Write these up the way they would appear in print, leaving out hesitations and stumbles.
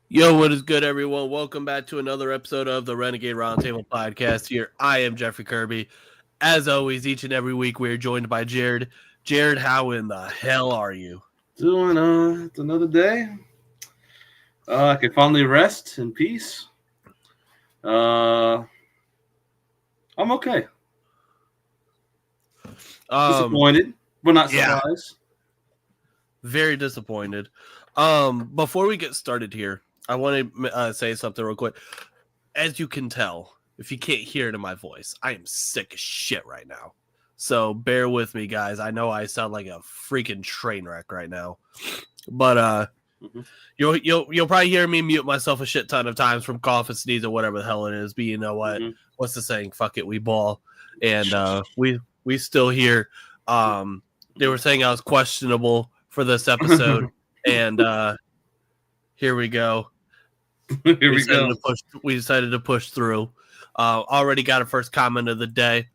Yo, what is good, everyone? Welcome back to another episode of the Renegade Roundtable podcast. Here, I am Jeffrey Kirby. As always, each and every week, we are joined by Jared. Jared, how in the hell are you? Doing it's another day. I can finally rest in peace. I'm okay. Disappointed, but not surprised. Very disappointed. Before we get started here, I want to say something real quick. As you can tell, if you can't hear it in my voice, I am sick as shit right now. So bear with me, guys. I know I sound like a freaking train wreck right now, but you'll probably hear me mute myself a shit ton of times from cough and sneeze or whatever the hell it is. But you know what? What's the saying? Fuck it, we ball, and we still here. They were saying I was questionable for this episode, and here we go. We decided to push through. Already got a first comment of the day.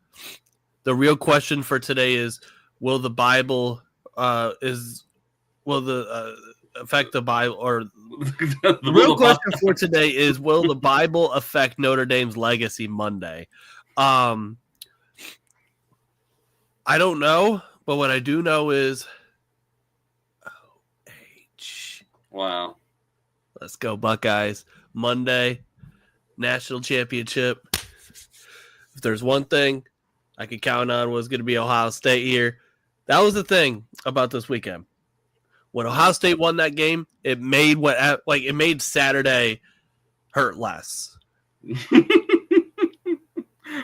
The real question for today is: will the Bible affect the Bible? Or the real question for today is: will the Bible affect Notre Dame's legacy Monday? I don't know, but what I do know is OH. Wow. Let's go, Buckeyes. Monday, national championship. If there's one thing I could count on was going to be Ohio State here. That was the thing about this weekend. When Ohio State won that game, it made Saturday hurt less.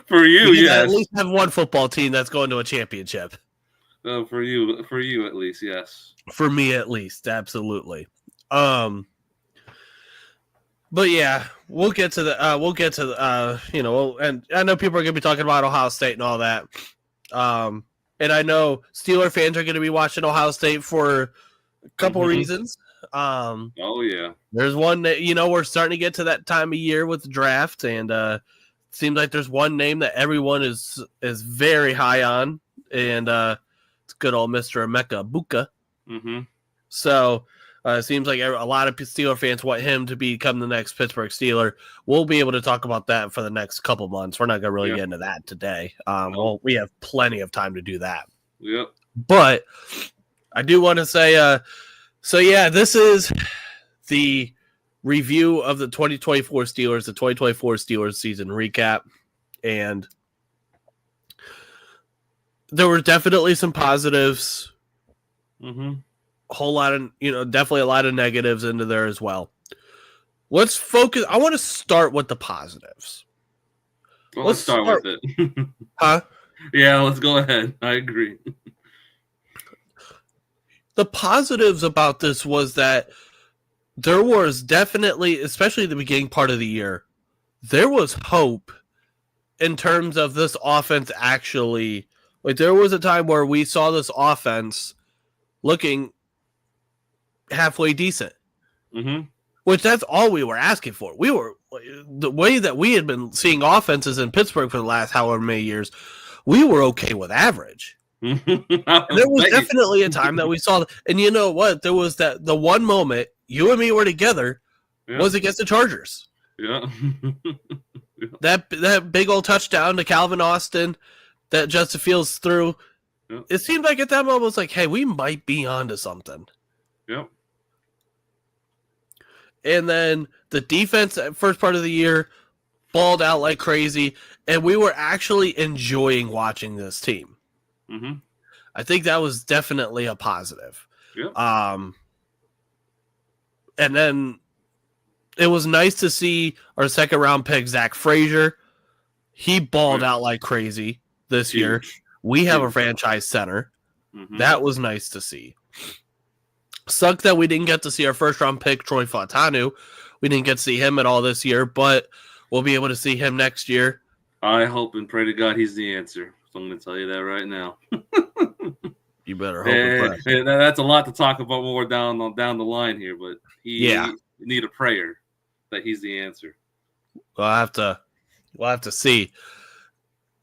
For you, yes. At least have one football team that's going to a championship. For you at least, yes. For me at least, absolutely. But yeah, we'll get to the and I know people are going to be talking about Ohio State and all that. And I know Steeler fans are going to be watching Ohio State for a couple reasons. Oh yeah. There's one that, we're starting to get to that time of year with the draft, and it seems like there's one name that everyone is very high on, and it's good old Mr. Emeka Egbuka. So it seems like a lot of Steeler fans want him to become the next Pittsburgh Steeler. We'll be able to talk about that for the next couple months. We're not going to really get into that today. Well, we have plenty of time to do that. Yep. But I do want to say, this is the review of the 2024 Steelers, the 2024 Steelers season recap. And there were definitely some positives. Whole lot of, definitely a lot of negatives into there as well. Let's focus. I want to start with the positives. Well, let's start with it. Huh? Yeah, let's go ahead. I agree. The positives about this was that there was definitely, especially the beginning part of the year, there was hope in terms of this offense actually. Like, there was a time where we saw this offense looking halfway decent, which that's all we were asking for. We were, the way that we had been seeing offenses in Pittsburgh for the last however many years, we were okay with average. There was definitely a time that we saw, and you know what? There was the one moment you and me were together was against the Chargers. Yeah. That big old touchdown to Calvin Austin that Justin Fields threw. Yeah. It seemed like at that moment it was like, hey, we might be onto something. Yep. And then the defense at first part of the year balled out like crazy, and we were actually enjoying watching this team. I think that was definitely a positive. Yep. And then it was nice to see our second round pick, Zach Frazier. He balled out like crazy this year. We have a franchise center. That was nice to see. Sucked that we didn't get to see our first round pick, Troy Fautanu. We didn't get to see him at all this year, but we'll be able to see him next year. I hope and pray to God he's the answer. So I'm going to tell you that right now. You better hope and pray. That's a lot to talk about more down the line here, but you need a prayer that he's the answer. We'll have to see.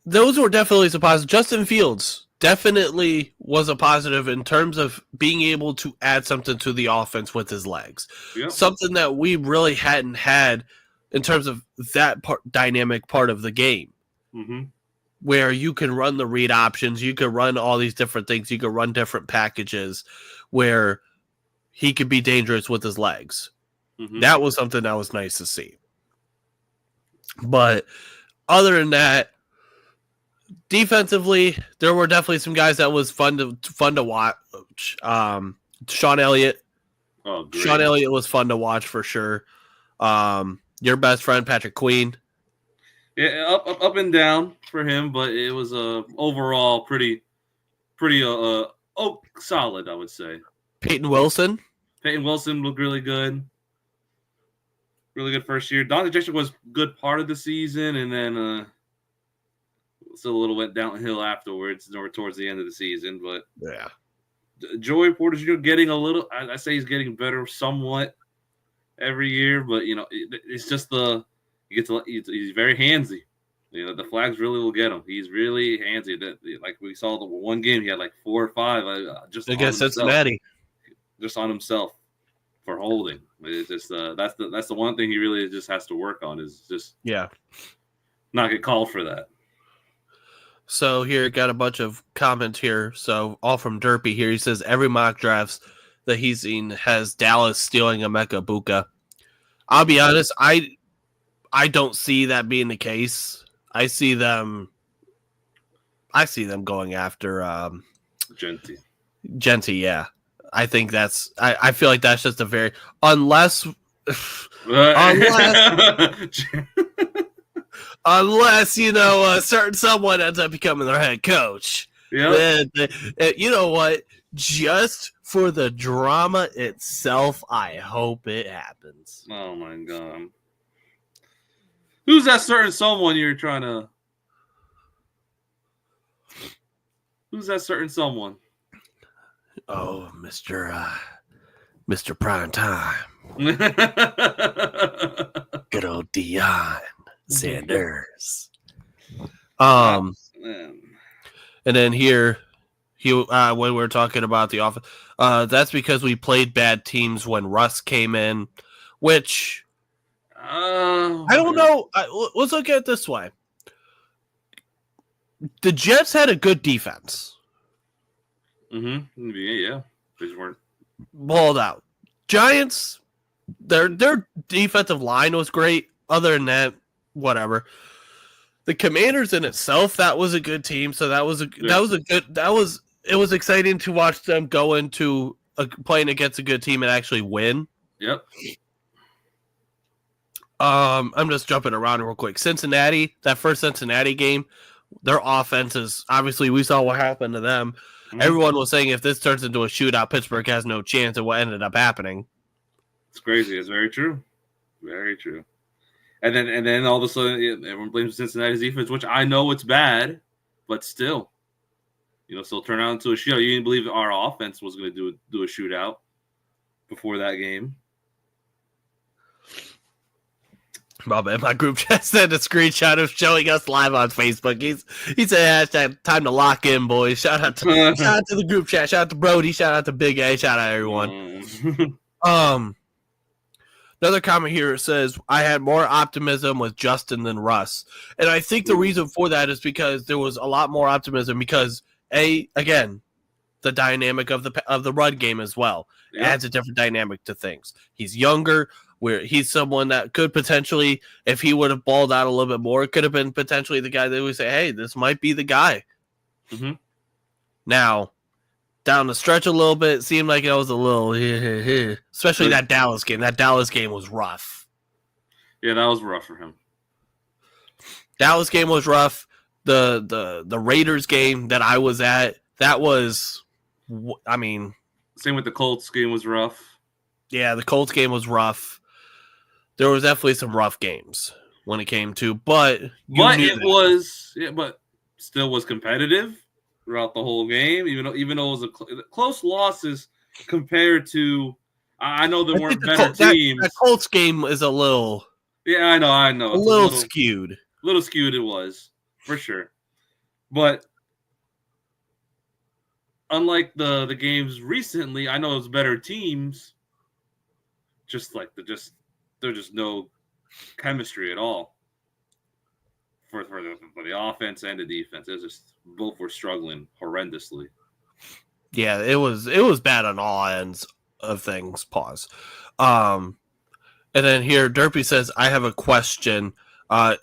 Those were definitely some positives. Justin Fields definitely was a positive in terms of being able to add something to the offense with his legs. Yep. Something that we really hadn't had in terms of that dynamic part of the game. Mm-hmm. Where you can run the read options, you can run all these different things, you can run different packages where he could be dangerous with his legs. Mm-hmm. That was something that was nice to see. But other than that, defensively, there were definitely some guys that was fun to watch. Sean Elliott. Oh, great. Sean Elliott was fun to watch for sure. Your best friend, Patrick Queen. Yeah, up and down for him, but it was overall pretty solid, I would say. Peyton Wilson looked really good. Really good first year. Dante Jackson was good part of the season, and then still a little went downhill afterwards, or towards the end of the season. But yeah, Joey Porter Jr. getting a little. I say he's getting better somewhat every year, but it's just he's very handsy. The flags really will get him. He's really handsy. Like we saw the one game, he had like 4 or 5 just against Cincinnati, just on himself for holding. It's just that's the one thing he really just has to work on is just not get called for that. So here, got a bunch of comments here. So all from Derpy here. He says every mock drafts that he's seen has Dallas stealing Emeka Buka. I'll be honest, I don't see that being the case. I see them going after Genty, yeah. I think that's I feel like that's just a very unless a certain someone ends up becoming their head coach. Yeah. You know what? Just for the drama itself, I hope it happens. Oh my god. Who's that certain someone you're trying to? Who's that certain someone? Oh, Mr. Prime Time. Good old Deion Sanders. And then here, when we were talking about the offense, that's because we played bad teams when Russ came in, which I don't know. Let's look at it this way. The Jets had a good defense. Mm-hmm. Yeah. They just weren't balled out. Giants, their defensive line was great. Other than that, whatever. The Commanders in itself, that was a good team. So it was exciting to watch them go into playing against a good team and actually win. Yep. I'm just jumping around real quick. Cincinnati, that first Cincinnati game, their offense is obviously we saw what happened to them. Mm-hmm. Everyone was saying if this turns into a shootout, Pittsburgh has no chance of what ended up happening. It's crazy. It's very true. Very true. And then all of a sudden, everyone blames Cincinnati's defense, which I know it's bad, but still, still turn out into a shootout. You didn't believe our offense was going to do a shootout before that game. My group chat sent a screenshot of showing us live on Facebook. He said hashtag time to lock in, boys. Shout out to the group chat. Shout out to Brody. Shout out to Big A. Shout out to everyone. Another comment here says I had more optimism with Justin than Russ, and I think the reason for that is because there was a lot more optimism because again the dynamic of the run game as well adds a different dynamic to things. He's younger. Where he's someone that could potentially, if he would have balled out a little bit more, it could have been potentially the guy that would say, hey, this might be the guy. Mm-hmm. Now, down the stretch a little bit, it seemed like it was a little, especially that Dallas game. That Dallas game was rough. Yeah, that was rough for him. Dallas game was rough. The Raiders game that I was at, that was, same with the Colts game was rough. Yeah, the Colts game was rough. There was definitely some rough games when it came to, but still was competitive throughout the whole game. Even though it was close losses compared to, I know there weren't better teams. That Colts game is a little, yeah, I know, a little skewed. A little skewed it was for sure, but unlike the games recently, I know it was better teams. Just like there's just no chemistry at all for the offense and the defense. It was just both were struggling horrendously. Yeah, it was bad on all ends of things. Pause. And then here, Derpy says, "I have a question.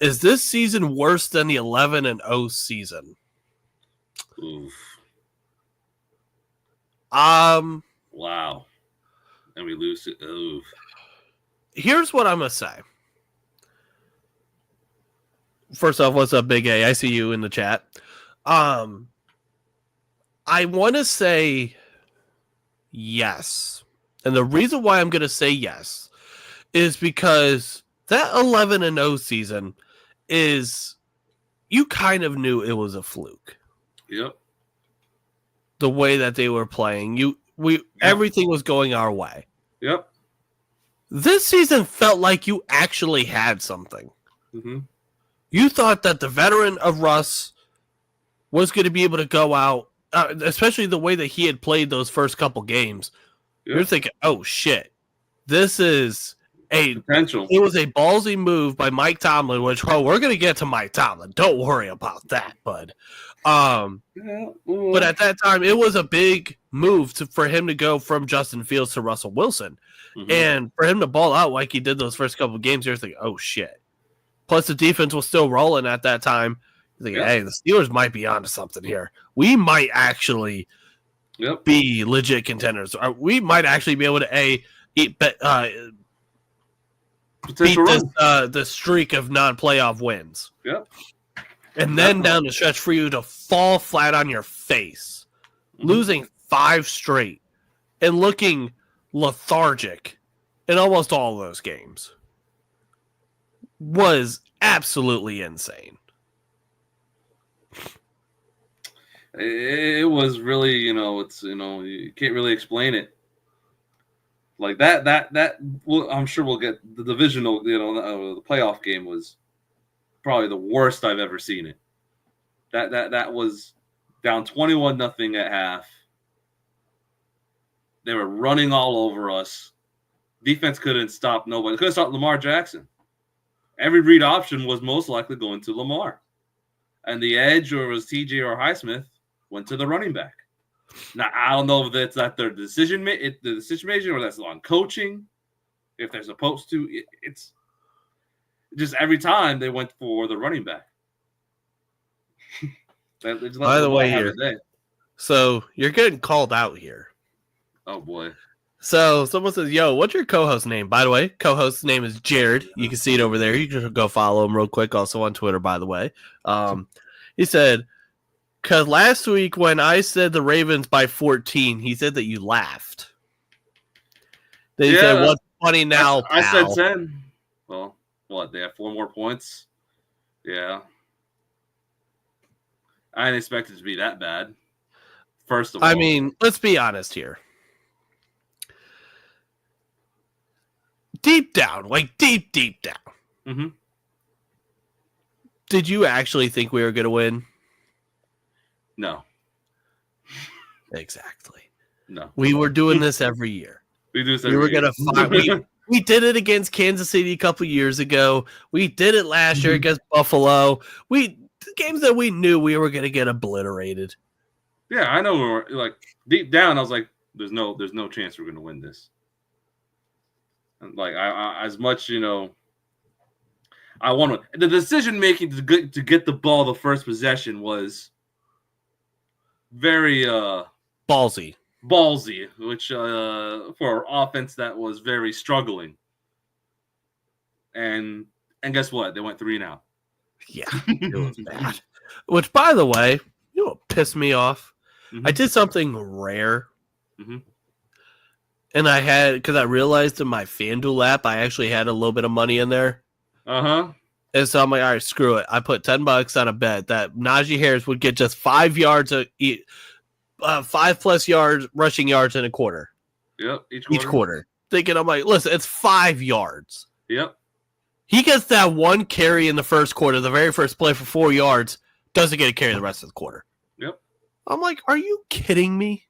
Is this season worse than the 11-0 season?" Oof. Wow. And we lose it. Oof. Here's what I'm gonna say. First off, what's up, Big A? I see you in the chat. I want to say yes. And the reason why I'm going to say yes is because that 11-0 season is, you kind of knew it was a fluke. Yep. The way that they were playing, everything was going our way. Yep. This season felt like you actually had something. Mm-hmm. You thought that the veteran of Russ was going to be able to go out, especially the way that he had played those first couple games. Yep. You're thinking, oh, shit. This is a potential. It was a ballsy move by Mike Tomlin, which, we're going to get to Mike Tomlin. Don't worry about that, bud. But at that time, it was a big move for him to go from Justin Fields to Russell Wilson. Mm-hmm. And for him to ball out like he did those first couple of games, you're thinking, oh, shit. Plus, the defense was still rolling at that time. Thinking, hey, the Steelers might be onto something here. We might actually be legit contenders. We might actually be able to beat the streak of non-playoff wins. Yep. And then down the stretch for you to fall flat on your face, losing 5 straight, and looking lethargic in almost all of those games was absolutely insane. It was really, you can't really explain it. Like that. I'm sure we'll get the divisional, the playoff game was probably the worst I've ever seen it. That was down 21-0 at half. They were running all over us. Defense couldn't stop nobody. Couldn't stop Lamar Jackson. Every read option was most likely going to Lamar. And the edge, or it was TJ or Highsmith, went to the running back. Now, I don't know if that's their the decision making, or that's on coaching. If they're supposed to, it's just every time they went for the running back. By the way, here, so you're getting called out here. Oh boy. So someone says, yo, what's your co-host name? By the way, co-host's name is Jared. You can see it over there. You can go follow him real quick. Also on Twitter, by the way. He said, because last week when I said the Ravens by 14, he said that you laughed. Then he said, what's funny now, I said 10. Well, what? They have 4 more points? Yeah. I didn't expect it to be that bad. First of all. I mean, let's be honest here. Deep down, deep down. Mm-hmm. Did you actually think we were going to win? No. Exactly. No. We were doing this every year. We do this every year. We were going to fight. We did it against Kansas City a couple years ago. We did it last year against Buffalo. The games that we knew we were going to get obliterated. Yeah, I know. We were deep down, I was like, there's no chance we're going to win this. Like I as much, I want to. The decision making to get the ball the first possession was very ballsy, which for an offense that was very struggling. And guess what? They went 3 and out. Yeah, it was bad. Which, by the way, you know what pissed me off? Mm-hmm. I did something rare. Mm-hmm. And I had, because I realized in my FanDuel app, I actually had a little bit of money in there. Uh-huh. And so I'm like, all right, screw it. I put $10 on a bet that Najee Harris would get just 5 yards, 5+ yards, rushing yards in a quarter. Yep, each quarter. Thinking, I'm like, listen, it's 5 yards. Yep. He gets that 1 carry in the first quarter, the very first play for 4 yards, doesn't get a carry the rest of the quarter. Yep. I'm like, are you kidding me?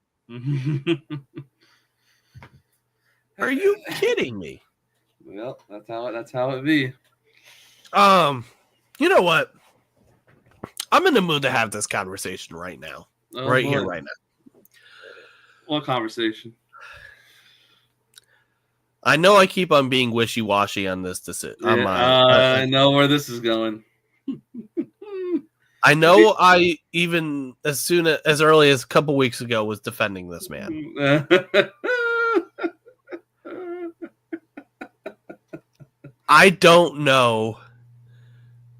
Are you kidding me? Well, that's how it be. You know what? I'm in the mood to have this conversation right now. Right here, right now. What conversation? I know I keep on being wishy-washy on this decision. Yeah, I know where this is going. I know I even as early as a couple weeks ago was defending this man. I don't know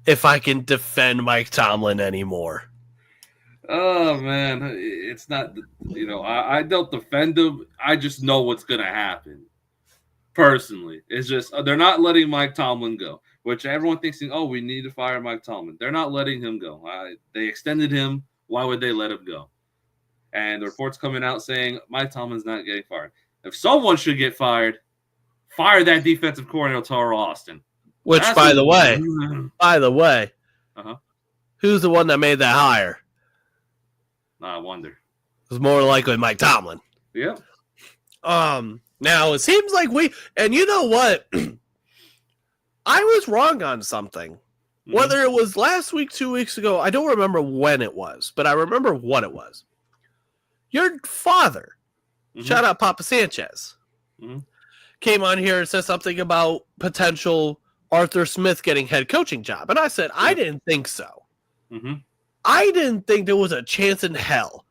if I can defend Mike Tomlin anymore. Oh man, it's not. I don't defend him. I just know what's gonna happen. Personally, it's just they're not letting Mike Tomlin go, which everyone thinks, oh, we need to fire Mike Tomlin. They're not letting him go. They extended him. Why would they let him go? And the reports coming out saying Mike Tomlin's not getting fired. If someone should get fired, fire that defensive coordinator, Tara Austin. Which, by the way, who's the one that made that hire? I wonder. It was more likely Mike Tomlin. Yeah. Now, it seems like and you know what? I was wrong on something. Mm-hmm. Whether it was last week, 2 weeks ago, I don't remember when it was, but I remember what it was. Your father, shout out Papa Sanchez, came on here and said something about potential Arthur Smith getting head coaching job. And I said, I didn't think so. Mm-hmm. I didn't think there was a chance in hell.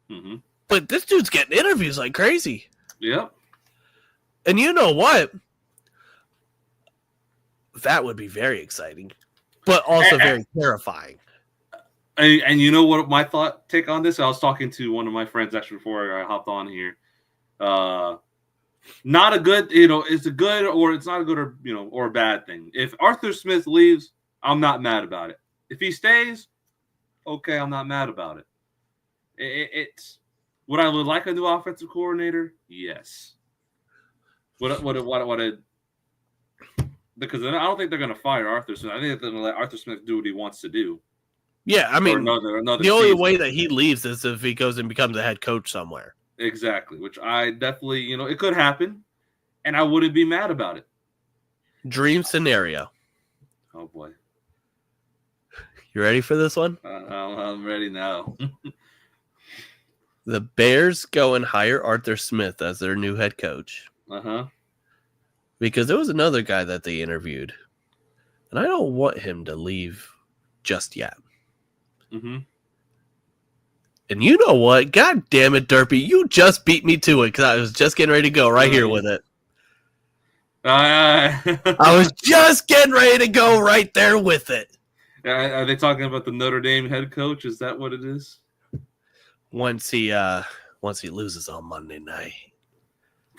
Mm-hmm. But this dude's getting interviews like crazy. Yep. And you know what? That would be very exciting, but also very terrifying. And you know what my take on this? I was talking to one of my friends actually before I hopped on here. Not a good, it's a good or it's not a good or a bad thing. If Arthur Smith leaves, I'm not mad about it. If he stays, okay, I'm not mad about it. It's would I would like a new offensive coordinator? Yes. What because I don't think they're going to fire Arthur Smith. I think they're going to let Arthur Smith do what he wants to do. Yeah, I mean, the only way that he leaves is if he goes and becomes a head coach somewhere. Exactly, which I definitely, it could happen, and I wouldn't be mad about it. Dream scenario. Oh, boy. You ready for this one? I'm ready now. The Bears go and hire Arthur Smith as their new head coach. Uh-huh. Because there was another guy that they interviewed, and I don't want him to leave just yet. Mm-hmm. And you know what? God damn it, Derpy. You just beat me to it because I was just getting ready to go right here with it. I was just getting ready to go right there with it. Are they talking about the Notre Dame head coach? Is that what it is? Once he loses on Monday night.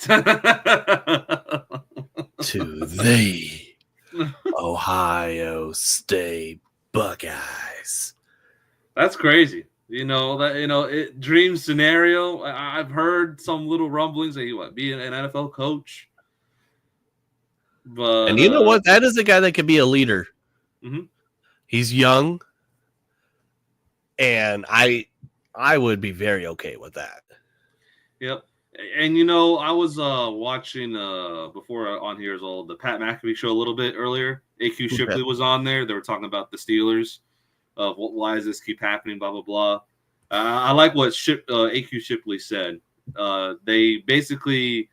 To the Ohio State Buckeyes. That's crazy. Dream scenario. I've heard some little rumblings that he would be an NFL coach. But and you know what? That is a guy that could be a leader. Mm-hmm. He's young, and I would be very okay with that. Yep. And I was watching before on here as well the Pat McAfee show a little bit earlier. AQ Shipley was on there. They were talking about the Steelers. Why does this keep happening? Blah blah blah. I like what AQ Shipley said. They basically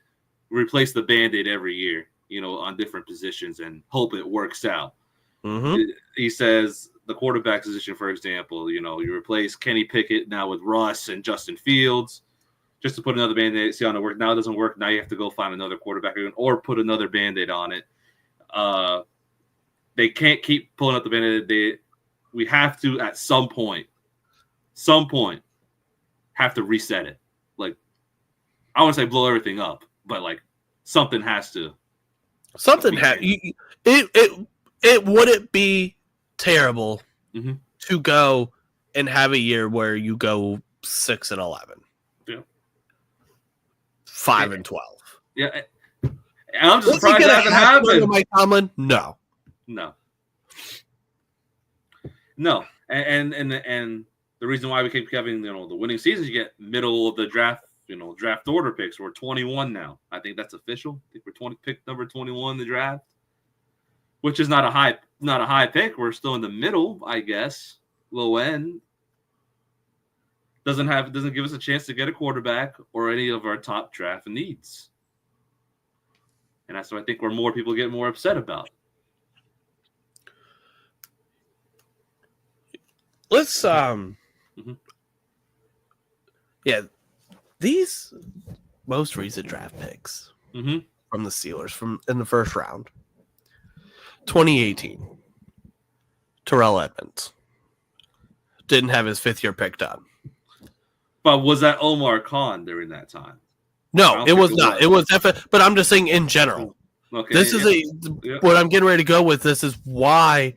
replace the Band-Aid every year, on different positions and hope it works out. Mm-hmm. He says the quarterback position, for example, you replace Kenny Pickett now with Russ and Justin Fields. Just to put another Band-Aid, see how it works. Now it doesn't work. Now you have to go find another quarterback or put another Band-Aid on it. They can't keep pulling up the Band-Aid. We have to, at some point, have to reset it. Like, I want to say blow everything up, but, something has to. Something has. It wouldn't be terrible to go and have a year where you go 6-11. 5-12. Yeah, I'm just surprised that hasn't happened. Mike Tomlin? No. And the the reason why we keep having the winning seasons, you get middle of the draft, draft order picks. We're 21 now. I think that's official. I think we're pick number 21 in the draft, which is not a high pick. We're still in the middle, I guess, low end. Doesn't give us a chance to get a quarterback or any of our top draft needs. And that's what I think where more people get more upset about. Let's these most recent draft picks from the Steelers from in the first round. 2018. Terrell Edmonds didn't have his 5th year picked up. But was that Omar Khan during that time? No, it was not. It was definitely, but I'm just saying in general. Okay, this is what I'm getting ready to go with. This is why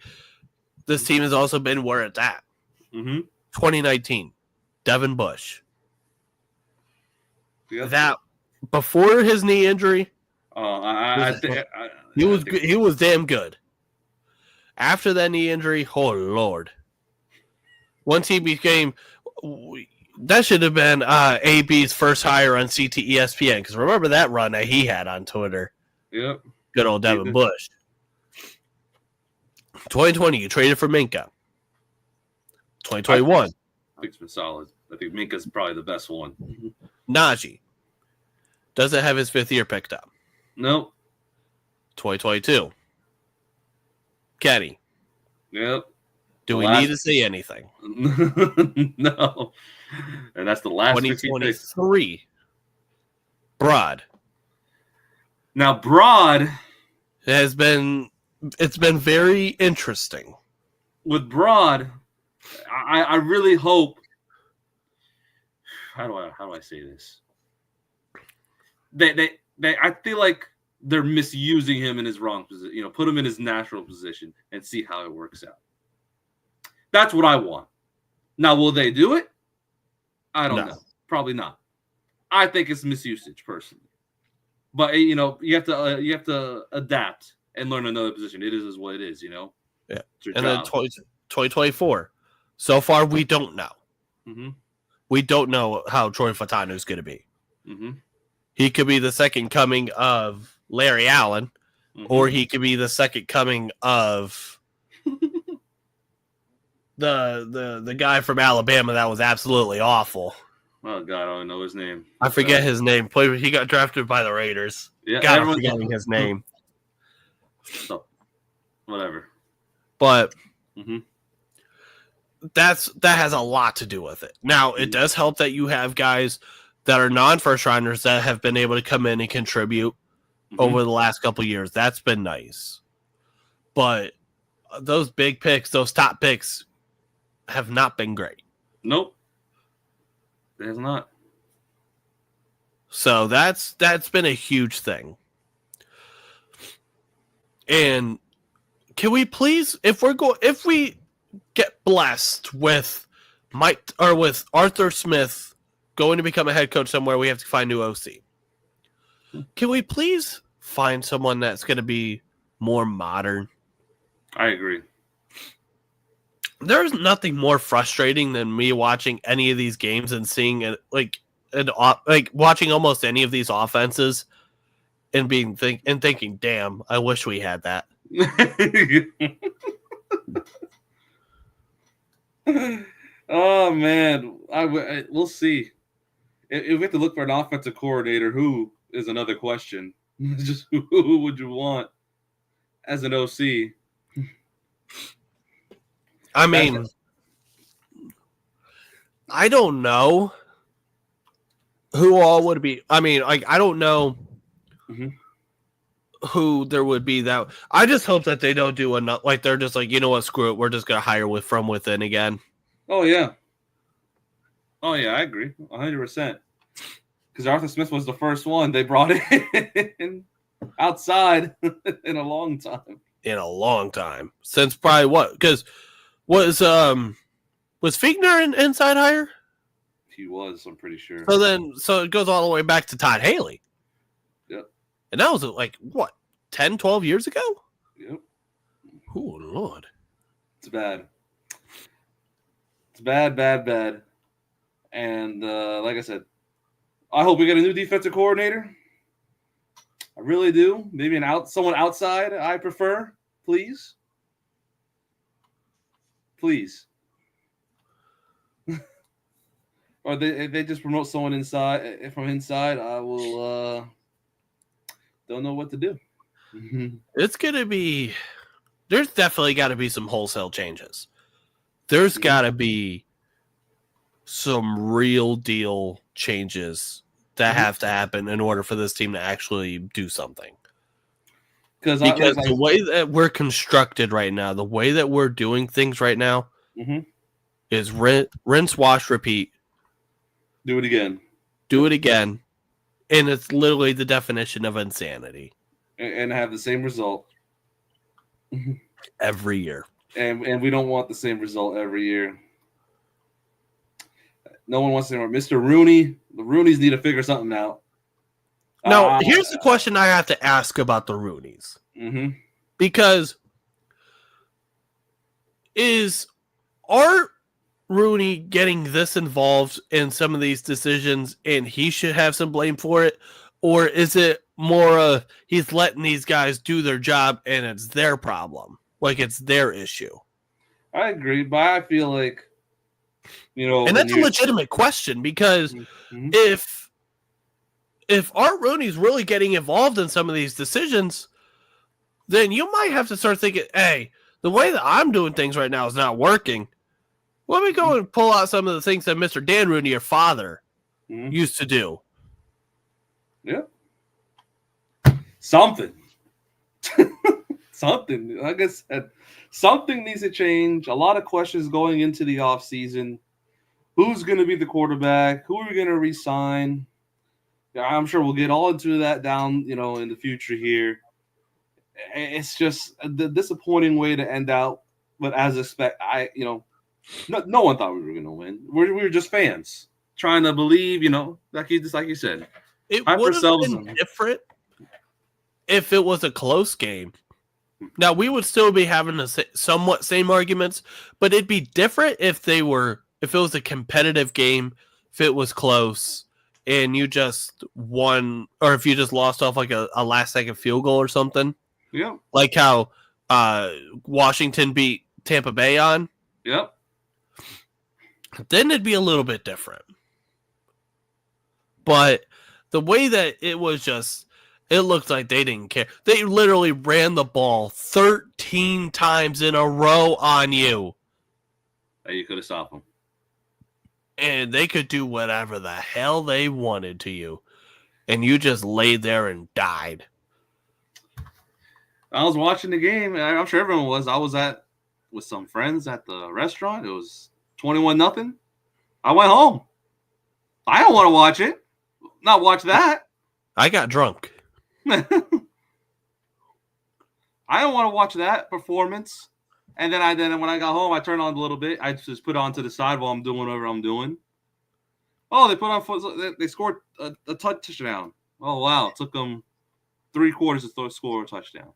this team has also been where it's at. 2019, Devin Bush. Yep. That before his knee injury, he was damn good. After that knee injury, oh Lord! Once he became, that should have been AB's first hire on CTESPN, because remember that run that he had on Twitter. Yep. Good old Devin Bush. 2020, you traded for Minka. 2021. I think it's been solid. I think Minka's probably the best one. Najee doesn't have his 5th year picked up. Nope. 2022. Kenny. Yep. Do we need to say anything? No. And that's the last 2023. Broad. Now, Broad it's been very interesting. With Broad, I really hope. How do I say this? I feel like they're misusing him in his wrong position. Put him in his natural position and see how it works out. That's what I want. Now, will they do it? I don't know. Probably not. I think it's misusage personally. But you have to adapt and learn another position. It is what it is. Yeah. And then 2024. So far, we don't know. We don't know how Troy Fautanu is going to be. He could be the second coming of Larry Allen, or he could be the second coming of the guy from Alabama that was absolutely awful. Oh God, I don't know his name. I forget his name. He got drafted by the Raiders. Yeah, I'm forgetting his name. So, whatever. But that has a lot to do with it. Now, it does help that you have guys that are non-first rounders that have been able to come in and contribute over the last couple of years. That's been nice. But those big picks, those top picks, have not been great. Nope. It has not. So that's been a huge thing. And can we please, if we get blessed with with Arthur Smith going to become a head coach somewhere, we have to find new OC. Can we please find someone that's going to be more modern? I agree. There's nothing more frustrating than me watching any of these games and seeing watching almost any of these offenses and thinking, damn, I wish we had that. Oh man, we'll see. If we have to look for an offensive coordinator, who is another question. Just who would you want as an OC? I mean, I don't know who all would be. I mean, I don't know who there would be that. I just hope that they don't do enough. Like, they're just like, you know what, screw it. We're just going to hire from within again. Oh, yeah. I agree. 100%. Because Arthur Smith was the first one they brought in outside in a long time. Since probably what? Because was Fiegner an inside hire? He was, I'm pretty sure. So it goes all the way back to Todd Haley. Yep. And that was like, what, 10, 12 years ago? Yep. Oh, Lord. It's bad. It's bad, bad, bad. And like I said, I hope we get a new defensive coordinator. I really do. Maybe someone outside I prefer, please. Please. Or they just promote someone inside from inside, I will don't know what to do. It's gonna be there's definitely gotta be some wholesale changes. There's gotta be some real deal changes that have to happen in order for this team to actually do something. Because the way that we're constructed right now, the way that we're doing things right now is rinse, wash, repeat. Do it again. Do it again. And it's literally the definition of insanity. And have the same result. Every year. And we don't want the same result every year. No one wants to know Mr. Rooney. The Rooneys need to figure something out. Now, here's the question I have to ask about the Rooneys. Because is Art Rooney getting this involved in some of these decisions and he should have some blame for it? Or is it more he's letting these guys do their job and it's their problem? Like it's their issue? I agree, but I feel like, and that's a legitimate question because if Art Rooney's really getting involved in some of these decisions, then you might have to start thinking, hey, the way that I'm doing things right now is not working. Let me go and pull out some of the things that Mr. Dan Rooney, your father, used to do. Yeah. Something. Something. Like I said, something needs to change. A lot of questions going into the offseason. Who's going to be the quarterback? Who are we going to re-sign? I'm sure we'll get all into that down, in the future here. It's just the disappointing way to end out. But as expected, no one thought we were going to win. We were just fans trying to believe, like you said. It would have been different if it was a close game. Now, we would still be having the somewhat same arguments, but it'd be different if it was a competitive game, if it was close, and you just won, or if you just lost off like a last-second field goal or something. Yeah. Like how Washington beat Tampa Bay on. Yep. Then it'd be a little bit different. But the way that it was just, it looked like they didn't care. They literally ran the ball 13 times in a row on you. You could have stopped them. And they could do whatever the hell they wanted to you. And you just laid there and died. I was watching the game, and I'm sure everyone was. I was with some friends at the restaurant. It was 21-0. I went home. I don't want to watch it. Not watch that. I got drunk. I don't want to watch that performance. And then when I got home, I turned on a little bit. I just put it on to the side while I'm doing whatever I'm doing. Oh, they put on they scored a touchdown. Oh wow! It took them 3 quarters to score a touchdown.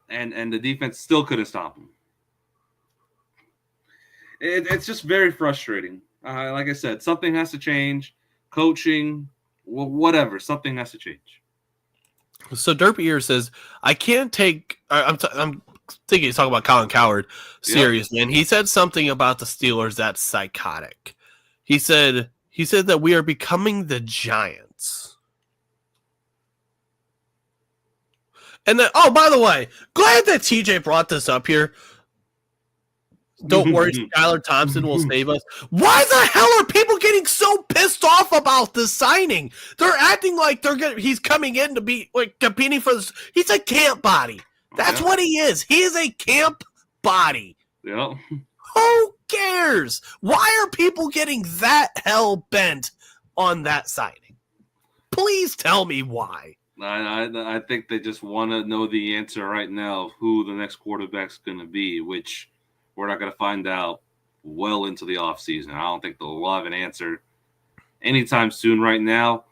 And the defense still couldn't stop them. It's just very frustrating. Like I said, something has to change. Coaching, whatever. Something has to change. So Derpy here says, I can't take – I'm thinking he's talking about Colin Cowherd. Serious, man. He said something about the Steelers that's psychotic. He said that we are becoming the Giants. And then, oh, by the way, glad that TJ brought this up here. Don't worry, Skylar Thompson will save us. Why the hell are people getting so pissed off about this signing? They're acting like he's coming in to be like competing for this. He's a camp body. That's what he is. He is a camp body. Yeah. Who cares? Why are people getting that hell bent on that signing? Please tell me why. I think they just want to know the answer right now of who the next quarterback's going to be, which we're not going to find out well into the offseason. I don't think they'll have an answer anytime soon right now.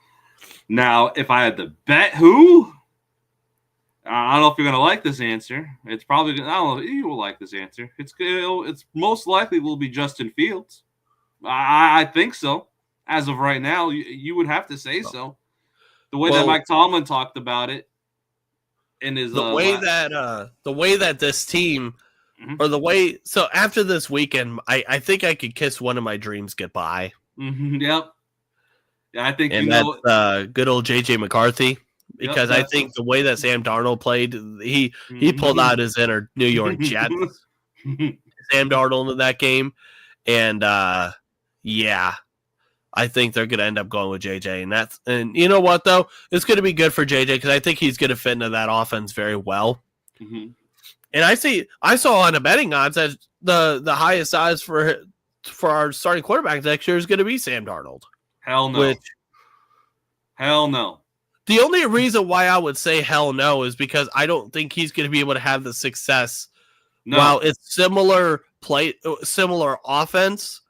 Now, if I had to bet who, I don't know if you're gonna like this answer. It's probably I don't know if you will like this answer. It's most likely will be Justin Fields. I think so. As of right now, you would have to say so. The way that Mike Tomlin talked about it in his the way that this team or the way so after this weekend, I think I could kiss one of my dreams goodbye. Yep. Yeah, I think and that's good old JJ McCarthy. Because I think the way that Sam Darnold played, he pulled out his inner New York Jets. Sam Darnold in that game. And yeah, I think they're going to end up going with JJ. And you know what, though? It's going to be good for JJ because I think he's going to fit into that offense very well. Mm-hmm. And I saw on the betting odds that the highest odds for our starting quarterback next year is going to be Sam Darnold. Hell no. Hell no. The only reason why I would say hell no is because I don't think he's going to be able to have the success. No. While it's similar offense,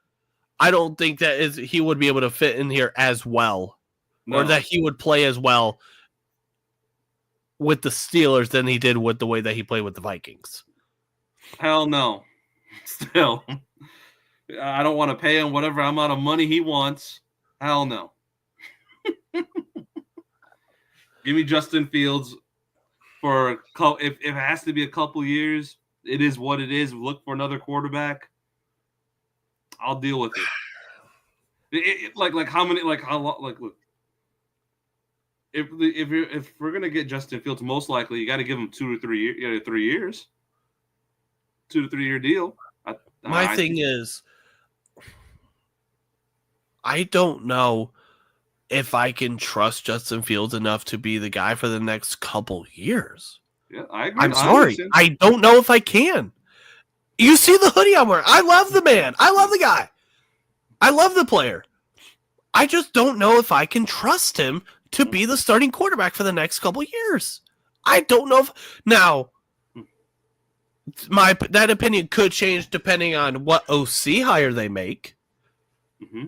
I don't think that he would be able to fit in here as well, or that he would play as well with the Steelers than he did with the way that he played with the Vikings. Hell no. Still, I don't want to pay him whatever amount of money he wants. Hell no. Give me Justin Fields for if it has to be a couple years. It is what it is. Look for another quarterback. I'll deal with it. Like how many? Like how long? Like look. If we're gonna get Justin Fields, most likely you got to give him 2 to 3 years. 3 years. 2 to 3 year deal. My thing is, I don't know if I can trust Justin Fields enough to be the guy for the next couple years. Yeah, I agree. I'm sorry. I don't know if I can. You see the hoodie I'm wearing. I love the man. I love the guy. I love the player. I just don't know if I can trust him to be the starting quarterback for the next couple years. I don't know if now that opinion could change depending on what OC hire they make. Mm-hmm.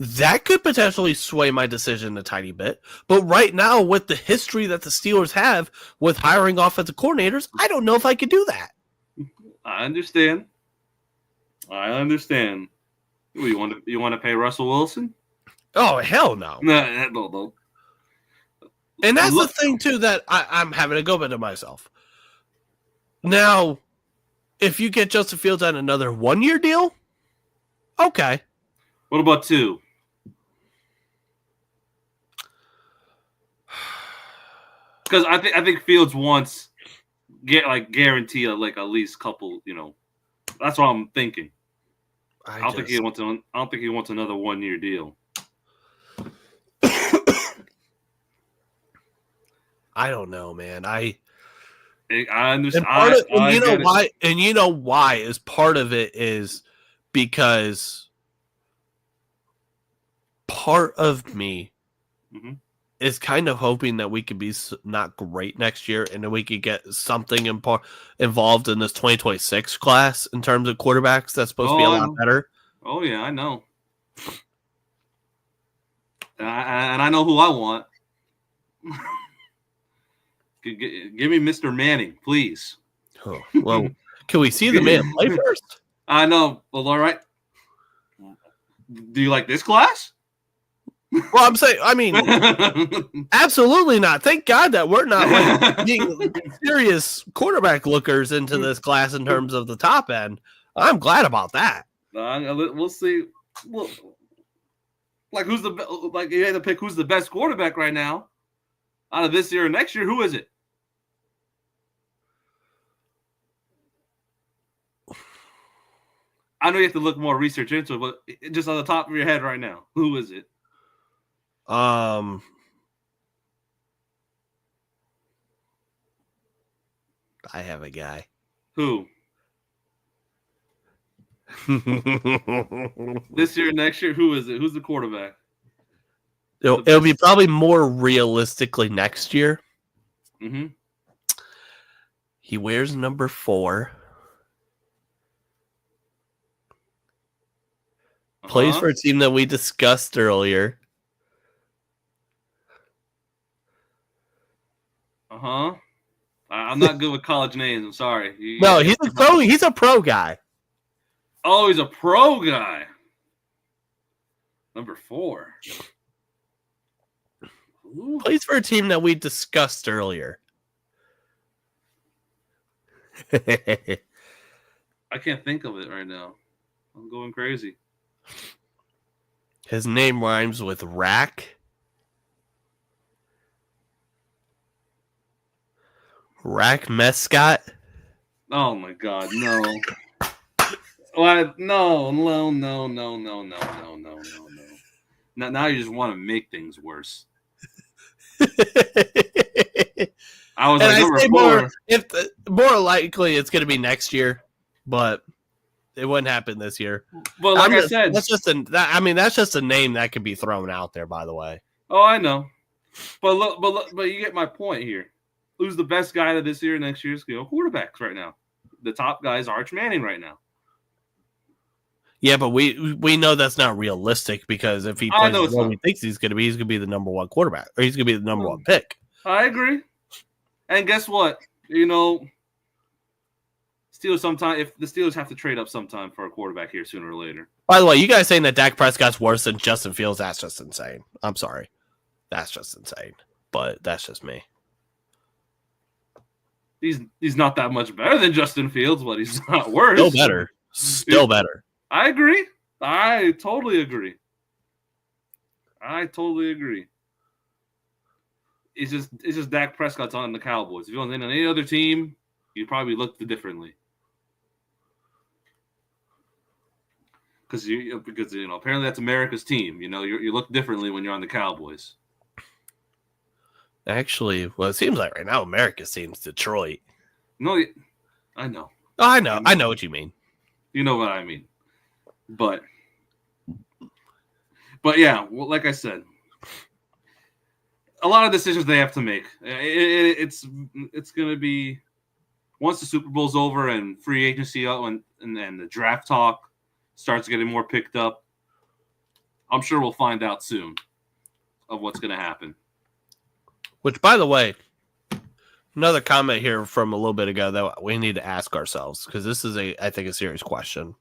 That could potentially sway my decision a tiny bit. But right now, with the history that the Steelers have with hiring offensive coordinators, I don't know if I could do that. I understand. You want to pay Russell Wilson? Oh, hell no. No. And that's the thing, too, that I'm having to go back to myself. Now, if you get Justin Fields on another 1-year deal, okay. What about 2? Because I think Fields wants guarantee at least couple. That's what I'm thinking. I don't think he wants another 1-year deal. I don't know, man. I understand. And you know why? Is part of it is because part of me is kind of hoping that we could be not great next year and then we could get something involved in this 2026 class in terms of quarterbacks that's supposed to be a lot better. Oh, yeah, I know. And I know who I want. Give me Mr. Manning, please. Oh, well, can we see the man play first? I know. Well, all right. Do you like this class? Well, I'm saying, absolutely not. Thank God that we're not being serious quarterback lookers into this class in terms of the top end. I'm glad about that. We'll see. You had to pick who's the best quarterback right now out of this year or next year. Who is it? I know you have to look more research into it, but just on the top of your head right now, who is it? I have a guy. Who? This year, next year, who is it? Who's the quarterback? It'll be probably more realistically next year. Mm-hmm. He wears number 4. Plays for a team that we discussed earlier. I'm not good with college names. I'm sorry. No, he's a pro guy. Oh, he's a pro guy. Number 4. Ooh. Plays for a team that we discussed earlier. I can't think of it right now. I'm going crazy. His name rhymes with rack. Rack mascot. Oh my God, no. What? No. Now you just want to make things worse. I was like, number 4. More likely it's going to be next year, but it wouldn't happen this year. But like I said, that's just a name that could be thrown out there. By the way. Oh, I know. But you get my point here. Who's the best guy to this year, next year's quarterbacks right now? The top guy is Arch Manning right now. Yeah, but we know that's not realistic because if he plays what he thinks he's going to be the number 1 quarterback, or he's going to be the number 1 pick. I agree. And guess what? Steelers sometime, if the Steelers have to trade up sometime for a quarterback here sooner or later. By the way, you guys saying that Dak Prescott's worse than Justin Fields, that's just insane. I'm sorry. That's just insane. But that's just me. He's not that much better than Justin Fields, but he's not worse. Still better. I agree. I totally agree. It's just Dak Prescott's on the Cowboys. If you want on any other team, you probably look differently. Because apparently that's America's team. You look differently when you're on the Cowboys. Actually, well, it seems like right now America's team's Detroit. No, I know. Oh, I know what you mean. You know what I mean. But yeah, well, like I said, a lot of decisions they have to make. It's going to be once the Super Bowl's over and free agency and the draft talk starts getting more picked up. I'm sure we'll find out soon of what's going to happen. Which, by the way, another comment here from a little bit ago that we need to ask ourselves, because this is I think a serious question.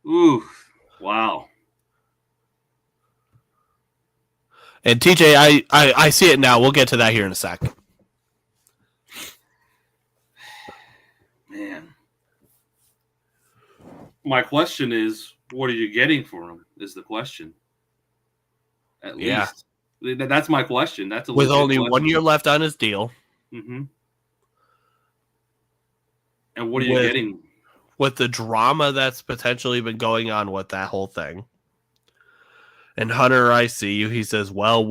Ooh, wow. And TJ, I see it now. We'll get to that here in a sec. Man. My question is, what are you getting for him is the question. At least. That's my question. That's with only question. 1 year left on his deal. Mm-hmm. And what are you getting? With the drama that's potentially been going on with that whole thing. And Hunter, I see you. He says, well.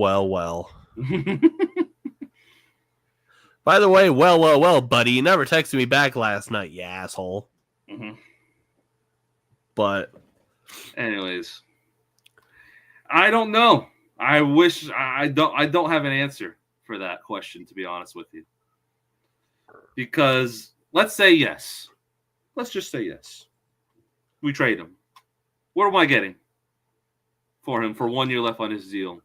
By the way, well, buddy. You never texted me back last night, you asshole. Mm-hmm. But anyways, I don't know. I wish I don't have an answer for that question, to be honest with you. Because let's say yes. Let's just say yes. We trade him. What am I getting for him for 1 year left on his deal?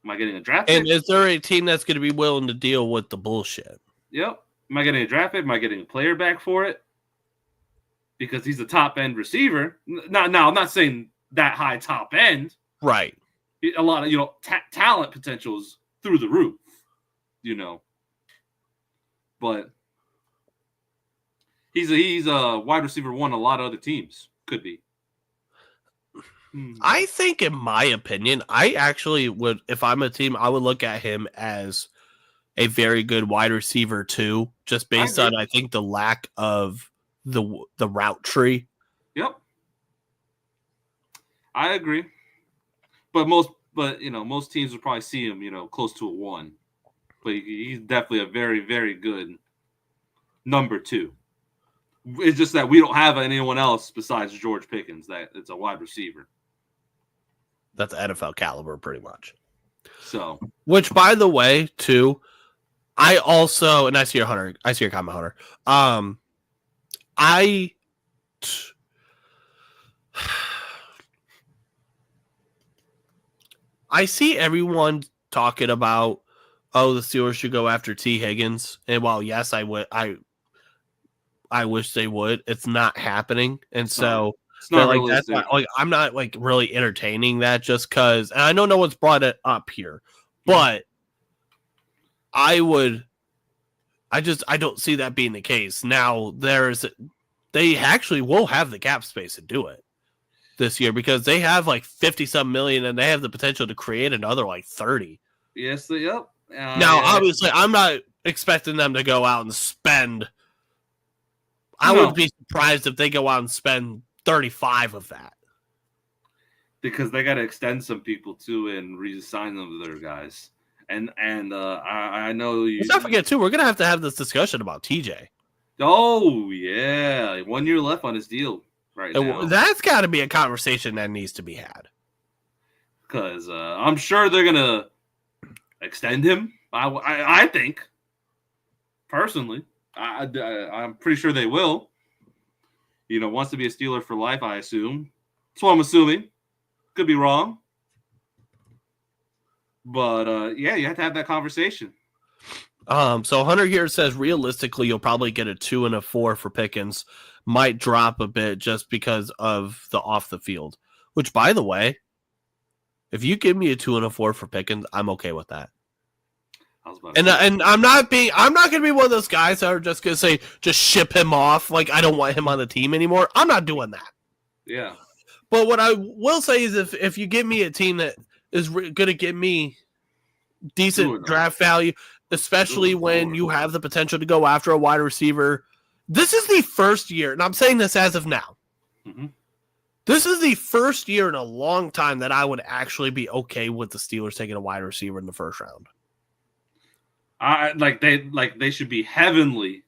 Am I getting a draft pick? And is there a team that's going to be willing to deal with the bullshit? Yep. Am I getting a draft pick? Am I getting a player back for it? Because he's a top-end receiver. Now, I'm not saying that high top end. Right. A lot of, talent potentials through the roof, But he's a wide receiver 1 a lot of other teams could be. I think, in my opinion, I actually would, if I'm a team, I would look at him as a very good wide receiver 2, just based on, I think, the lack of the route tree. Yep. I agree. But most teams would probably see him, close to a 1. But he's definitely a very, very good number 2. It's just that we don't have anyone else besides George Pickens that it's a wide receiver. That's NFL caliber, pretty much. So, which, by the way, too, I also, and I see your comment, Hunter. I see everyone talking about, oh, the Steelers should go after T. Higgins. And while yes, I wish they would, it's not happening. And so It's not like that's realistic. why, like I'm not like really entertaining that just because. And I know no one's brought it up here, but I don't see that being the case. Now they actually will have the cap space to do it this year because they have like 50-some million and they have the potential to create another like 30. Yes, yep. Now, obviously, I'm not expecting them to go out and spend. I would be surprised if they go out and spend 35 of that. Because they got to extend some people too and re-sign them to their guys. And I know you. Let's not forget too. We're gonna have this discussion about TJ. Oh yeah, 1 year left on his deal now. That's got to be a conversation that needs to be had. Because I'm sure they're gonna extend him. I think personally, I'm pretty sure they will. Wants to be a Steeler for life. I assume. That's what I'm assuming. Could be wrong. But yeah, you have to have that conversation. So Hunter here says realistically you'll probably get a 2 and a 4 for Pickens. Might drop a bit just because of the off the field. Which, by the way, if you give me a 2 and a 4 for Pickens, I'm okay with that. And I'm not gonna be one of those guys that are just gonna say just ship him off. Like I don't want him on the team anymore. I'm not doing that. Yeah. But what I will say is if you give me a team that is going to give me decent draft value, especially when you have the potential to go after a wide receiver. This is the first year, and I'm saying this as of now. Mm-hmm. This is the first year in a long time that I would actually be okay with the Steelers taking a wide receiver in the first round. They should be heavenly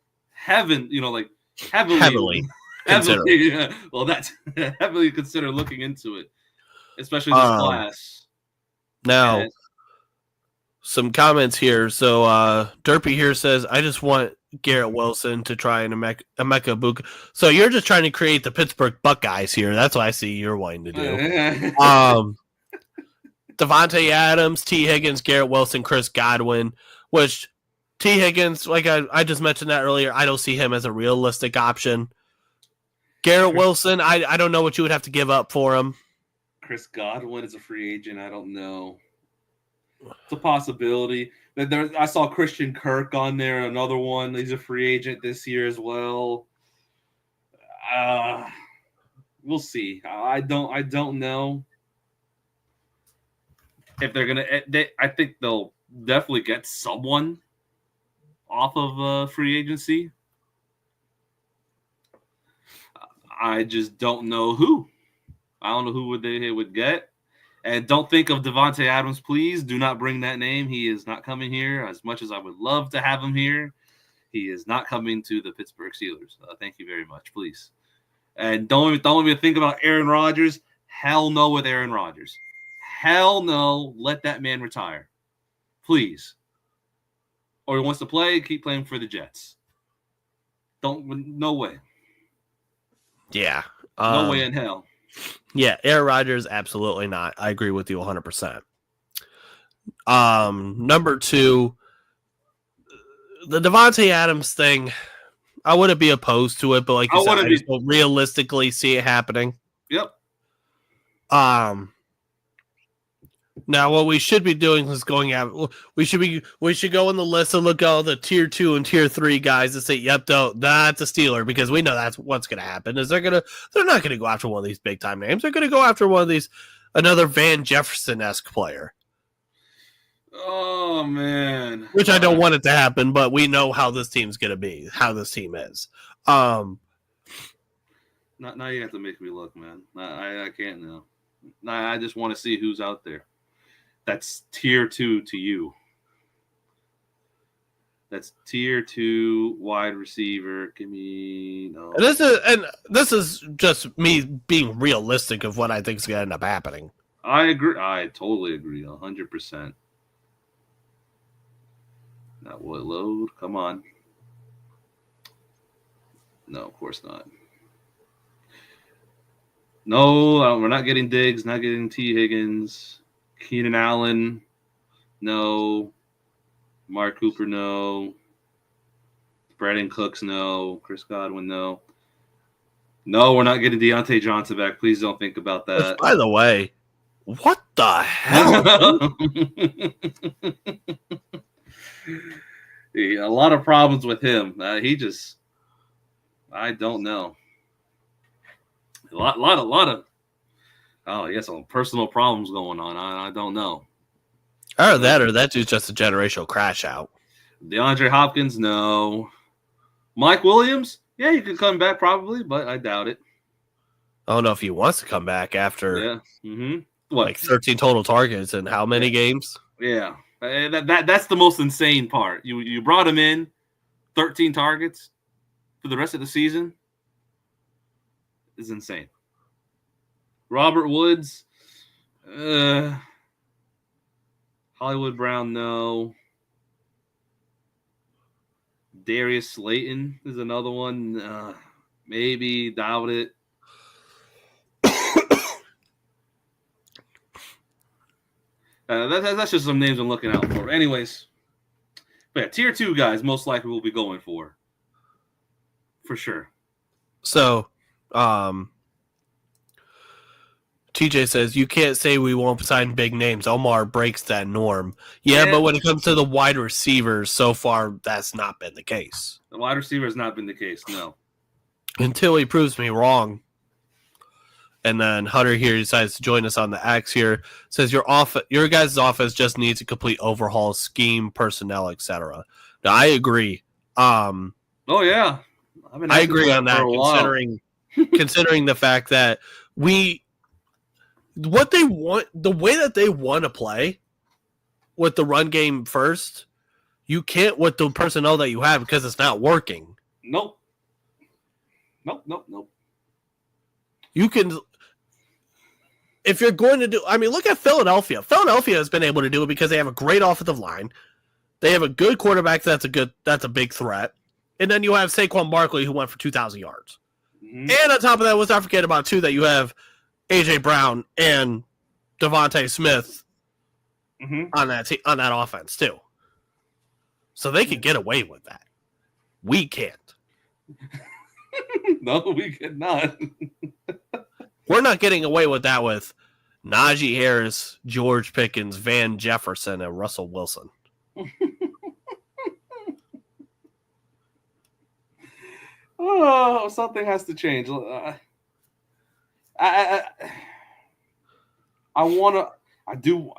consider. Yeah. Well, that's heavily consider looking into it, especially this class. Now, some comments here. So Derpy here says, I just want Garrett Wilson to try and Emeka Buka. So you're just trying to create the Pittsburgh Buckeyes here. That's what I see you're wanting to do. Devontae Adams, T. Higgins, Garrett Wilson, Chris Godwin, which T. Higgins, like I just mentioned that earlier, I don't see him as a realistic option. Garrett Wilson, I don't know what you would have to give up for him. Chris Godwin is a free agent. I don't know. It's a possibility. I saw Christian Kirk on there, another one. He's a free agent this year as well. We'll see. I don't know if they're gonna. I think they'll definitely get someone off of free agency. I just don't know who. I don't know who they would get. And don't think of Devontae Adams, please. Do not bring that name. He is not coming here. As much as I would love to have him here, he is not coming to the Pittsburgh Steelers. Thank you very much, please. And don't even think about Aaron Rodgers. Hell no with Aaron Rodgers. Hell no. Let that man retire. Please. Or he wants to play, keep playing for the Jets. No way. Yeah. No way in hell. Yeah, Aaron Rodgers, absolutely not. I agree with you 100%. Number 2, the Devontae Adams thing, I wouldn't be opposed to it, but like you said, I just don't realistically see it happening. Yep. Now what we should be doing is we should go on the list and look at all the tier 2 and tier 3 guys and say, yep, that's a Steeler, because we know that's what's gonna happen. Is they're not gonna go after one of these big time names. They're gonna go after one of these, another Van Jefferson-esque player. Oh man. Which I don't want it to happen, but we know how this team's gonna be, how this team is. Now you have to make me look, man. I can't now. I just want to see who's out there. That's tier 2 to you. That's tier 2 wide receiver. Give me no. And this is just me being realistic of what I think is going to end up happening. I agree. I totally agree. 100%. That will load. Come on. No, of course not. No, we're not getting Diggs. Not getting T. Higgins. Keenan Allen. No. Mark Cooper, no. Brandon Cooks, no. Chris Godwin, no. No, we're not getting Deontay Johnson back. Please don't think about Which, that. by the way, what the hell? A lot of problems with him. I don't know. A lot of. Oh, yes, some personal problems going on. I don't know. Or that dude's just a generational crash out. DeAndre Hopkins, no. Mike Williams, yeah, he could come back probably, but I doubt it. I don't know if he wants to come back after What? 13 total targets and how many games? Yeah, that's the most insane part. You brought him in, 13 targets for the rest of the season is insane. Robert Woods, Hollywood Brown, no. Darius Slayton is another one. Maybe, doubt it. That's just some names I'm looking out for. Anyways, but yeah, tier 2 guys most likely will be going for sure. So, TJ says, you can't say we won't sign big names. Omar breaks that norm. Yeah, but when it comes to the wide receivers, so far, that's not been the case. The wide receiver has not been the case, no. Until he proves me wrong. And then Hunter here decides to join us on the X here. Says, your guys' offense just needs a complete overhaul, scheme, personnel, etc. Now, I agree. Oh, yeah. I agree on that, considering the fact that what they want, the way that they want to play with the run game first, you can't with the personnel that you have because it's not working. Nope. You can, if you're going to do, I mean, look at Philadelphia. Philadelphia has been able to do it because they have a great offensive line. They have a good quarterback that's a big threat. And then you have Saquon Barkley who went for 2,000 yards. Mm-hmm. And on top of that, let's not forget about too that you have A.J. Brown and Devontae Smith on that offense too. So they could get away with that. We can't. No, we cannot. We're not getting away with that with Najee Harris, George Pickens, Van Jefferson, and Russell Wilson. Oh, something has to change. I want to. I do.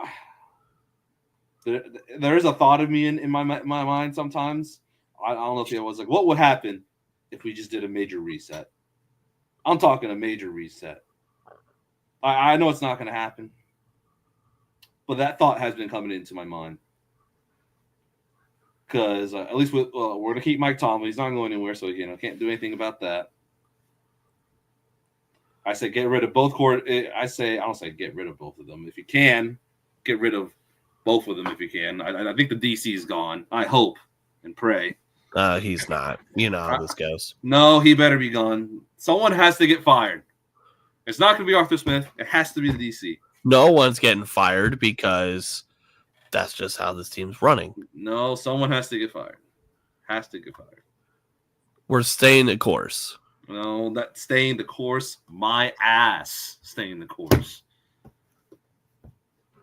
There is a thought of me in my mind sometimes. I don't know if it was like, what would happen if we just did a major reset? I'm talking a major reset. I know it's not going to happen, but that thought has been coming into my mind. Because at least we're going to keep Mike Tomlin. He's not going anywhere, so can't do anything about that. I say get rid of both I don't say get rid of both of them. If you can, get rid of both of them if you can. I think the DC is gone. I hope and pray. He's not. You know how this goes. No, he better be gone. Someone has to get fired. It's not going to be Arthur Smith. It has to be the DC. No one's getting fired because that's just how this team's running. No, someone has to get fired. Has to get fired. We're staying the course. No, that's staying the course. My ass staying the course.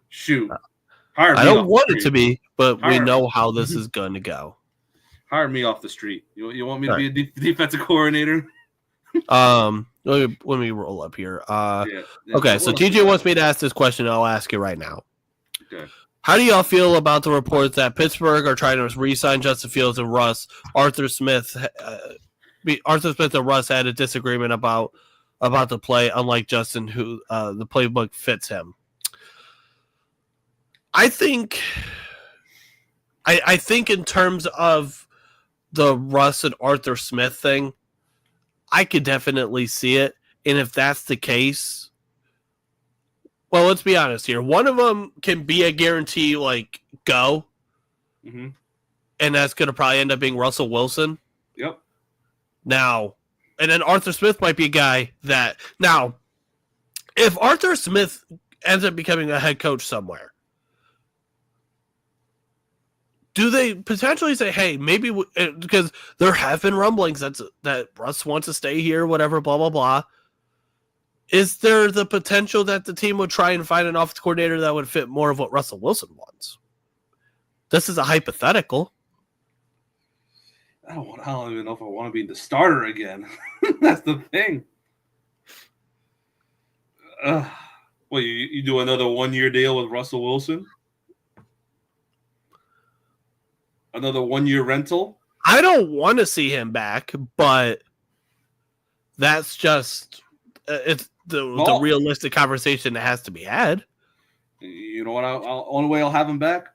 Shoot. I don't want it to be, but we know how this is going to go. Hire me off the street. You want me to be a defensive coordinator? Let me roll up here. Okay, so TJ wants me to ask this question. I'll ask it right now. Okay. How do y'all feel about the reports that Pittsburgh are trying to re-sign Justin Fields and Russ? Arthur Smith and Russ had a disagreement about the play, unlike Justin, who the playbook fits him. I think in terms of the Russ and Arthur Smith thing, I could definitely see it. And if that's the case, well, let's be honest here. One of them can be a guarantee, like, go. Mm-hmm. And that's going to probably end up being Russell Wilson. Yep. Now, and then Arthur Smith might be a guy that... Now, if Arthur Smith ends up becoming a head coach somewhere, do they potentially say, hey, maybe because there have been rumblings that Russ wants to stay here, whatever, blah, blah, blah. Is there the potential that the team would try and find an offensive coordinator that would fit more of what Russell Wilson wants? This is a hypothetical. I don't even know if I want to be the starter again. That's the thing. Well, you do another 1-year deal with Russell Wilson? Another 1-year rental? I don't want to see him back, but that's just it's the realistic conversation that has to be had. You know what? Only way I'll have him back,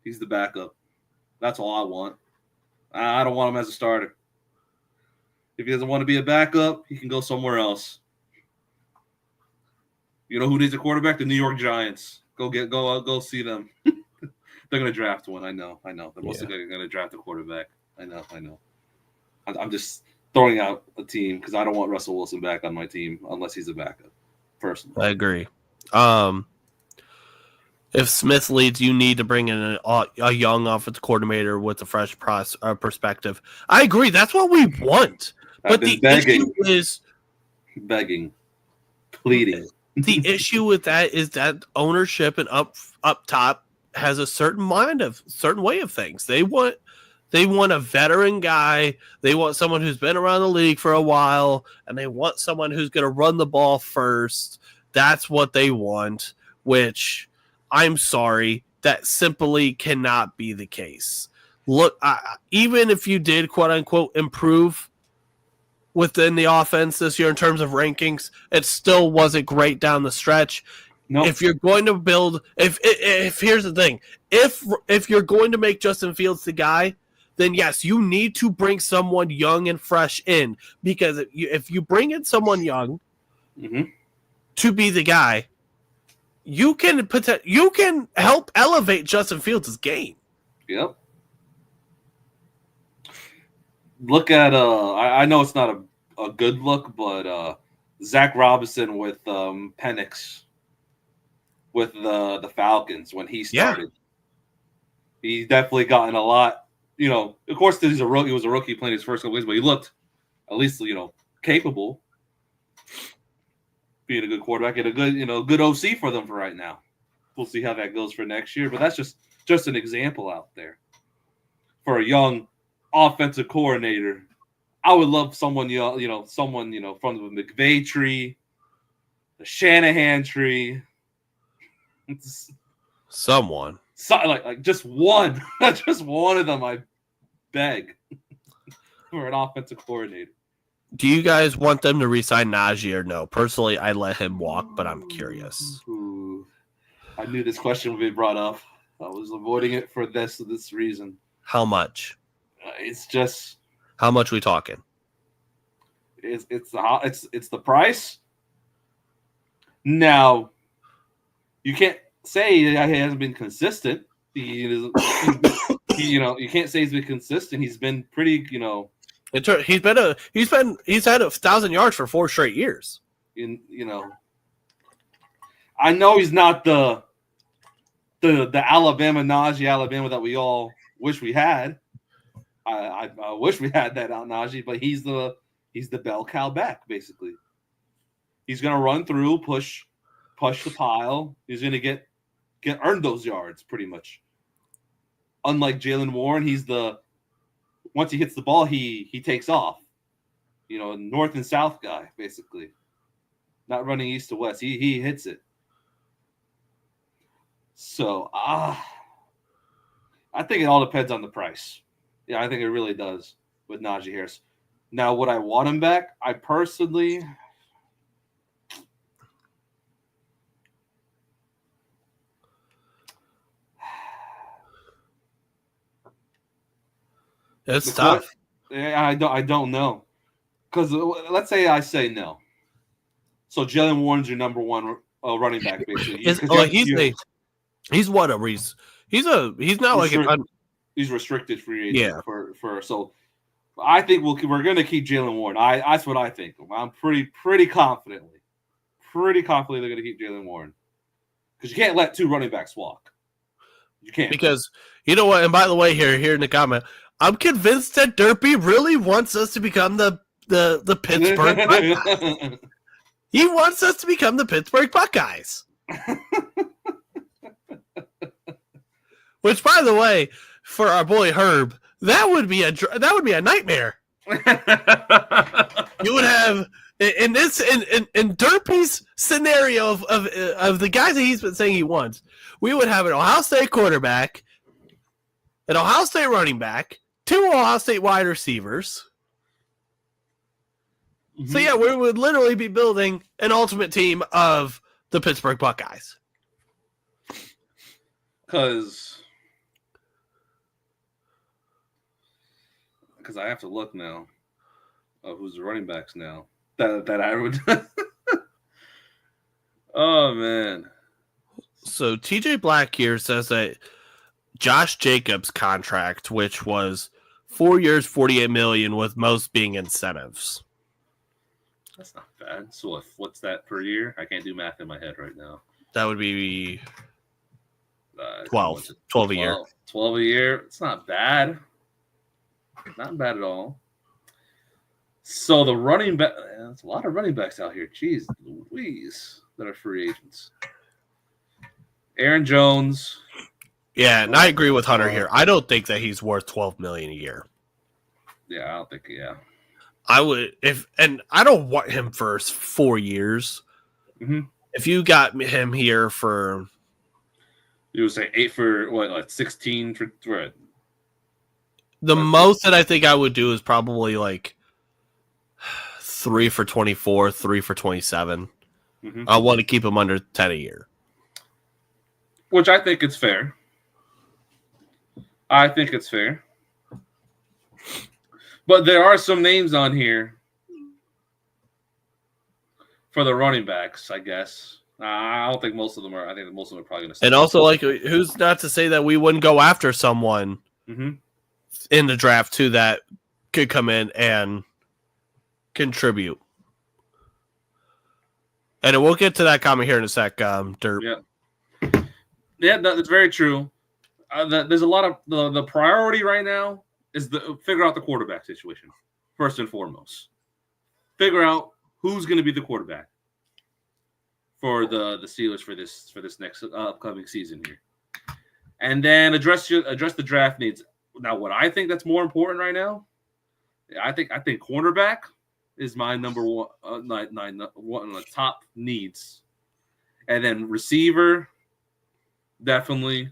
he's the backup. That's all I want. I don't want him as a starter. If he doesn't want to be a backup, he can go somewhere else. You know who needs a quarterback? The New York Giants. Go see them. They're going to draft one. I know. They're mostly going to draft a quarterback. I know. I'm just throwing out a team because I don't want Russell Wilson back on my team unless he's a backup. Personally, I agree. If Smith leads, you need to bring in a young offensive coordinator with a fresh perspective. I agree. That's what we want. But the issue is pleading. The issue with that is that ownership and up top has a certain way of things. They want a veteran guy. They want someone who's been around the league for a while, and they want someone who's going to run the ball first. That's what they want, which I'm sorry, that simply cannot be the case. Look, even if you did, quote unquote, improve within the offense this year in terms of rankings, it still wasn't great down the stretch. Nope. If you're going to build, if here's the thing, if you're going to make Justin Fields the guy, then yes, you need to bring someone young and fresh in, because if you bring in someone young to be the guy, you can help elevate Justin Fields' game. Yep. Look at I know it's not a good look, but Zach Robinson with Penix with the Falcons when he started. Yeah. He's definitely gotten a lot. You know, of course, he was a rookie playing his first couple games, but he looked at least capable, being a good quarterback and a good OC for them for right now. We'll see how that goes for next year, but that's just an example out there for a young offensive coordinator. I would love someone from the McVay tree, the Shanahan tree. Someone. Like just one. Just one of them, I beg, for an offensive coordinator. Do you guys want them to re-sign Najee or no? Personally, I let him walk, but I'm curious. Ooh. I knew this question would be brought up. I was avoiding it for this reason. How much? It's just how much we talking? It's the price. Now, you can't say he hasn't been consistent. You can't say he's been consistent. He's been pretty, He's had 1,000 yards for 4 straight years. I know he's not the Alabama that we all wish we had. I wish we had that out Najee, but he's the bell cow back, basically. He's gonna run through, push the pile. He's gonna get earn those yards pretty much. Unlike Jalen Warren, once he hits the ball, he takes off. North and south guy, basically. Not running east to west. He hits it. So I think it all depends on the price. Yeah, I think it really does with Najee Harris. Now, would I want him back? I personally, it's tough. I don't know, because let's say I say no. So Jalen Warren's your number one running back, basically. He's what a reason. He's not like he's restricted free agent for so. I think we're going to keep Jalen Warren. That's what I think. I'm pretty confidently they're going to keep Jalen Warren, because you can't let 2 running backs walk. You can't. Because you know what? And by the way, here in the comment, I'm convinced that Derpy really wants us to become the Pittsburgh Buckeyes. He wants us to become the Pittsburgh Buckeyes. Which, by the way, for our boy Herb, that would be a nightmare. You would have in Derpy's scenario of the guys that he's been saying he wants, we would have an Ohio State quarterback, an Ohio State running back, 2 Ohio State wide receivers. Mm-hmm. So yeah, we would literally be building an ultimate team of the Pittsburgh Buckeyes. Because I have to look now of who's the running backs now that I would. Oh man! So TJ Black here says that Josh Jacobs' contract, which was 4 years, $48 million, with most being incentives. That's not bad. So what's that per year? I can't do math in my head right now. That would be 12 a year. 12 a year. It's not bad. Not bad at all. So the running back, there's a lot of running backs out here. Jeez Louise, that are free agents. Aaron Jones. Yeah, and I agree with Hunter here. I don't think that he's worth $12 million a year. Yeah, I don't think. Yeah, I would and I don't want him for 4 years. Mm-hmm. If you got him here for, you would say 8 for what, like 16 for what? The most that I think I would do is probably like 3 for 24, 3 for 27. Mm-hmm. I want to keep him under 10 a year. Which I think it's fair. I think it's fair. But there are some names on here for the running backs, I guess. I don't think most of them are. I think most of them are probably going to stay. And also, like, who's not to say that we wouldn't go after someone in the draft, too, that could come in and contribute. And we'll get to that comment here in a sec, Derp. Yeah, that's very true. There's a lot of the priority right now is figure out the quarterback situation first and foremost. Figure out who's going to be the quarterback for the Steelers for this next upcoming season here, and then address the draft needs. Now, what I think that's more important right now, I think cornerback is my number one, one of the top needs, and then receiver. Definitely.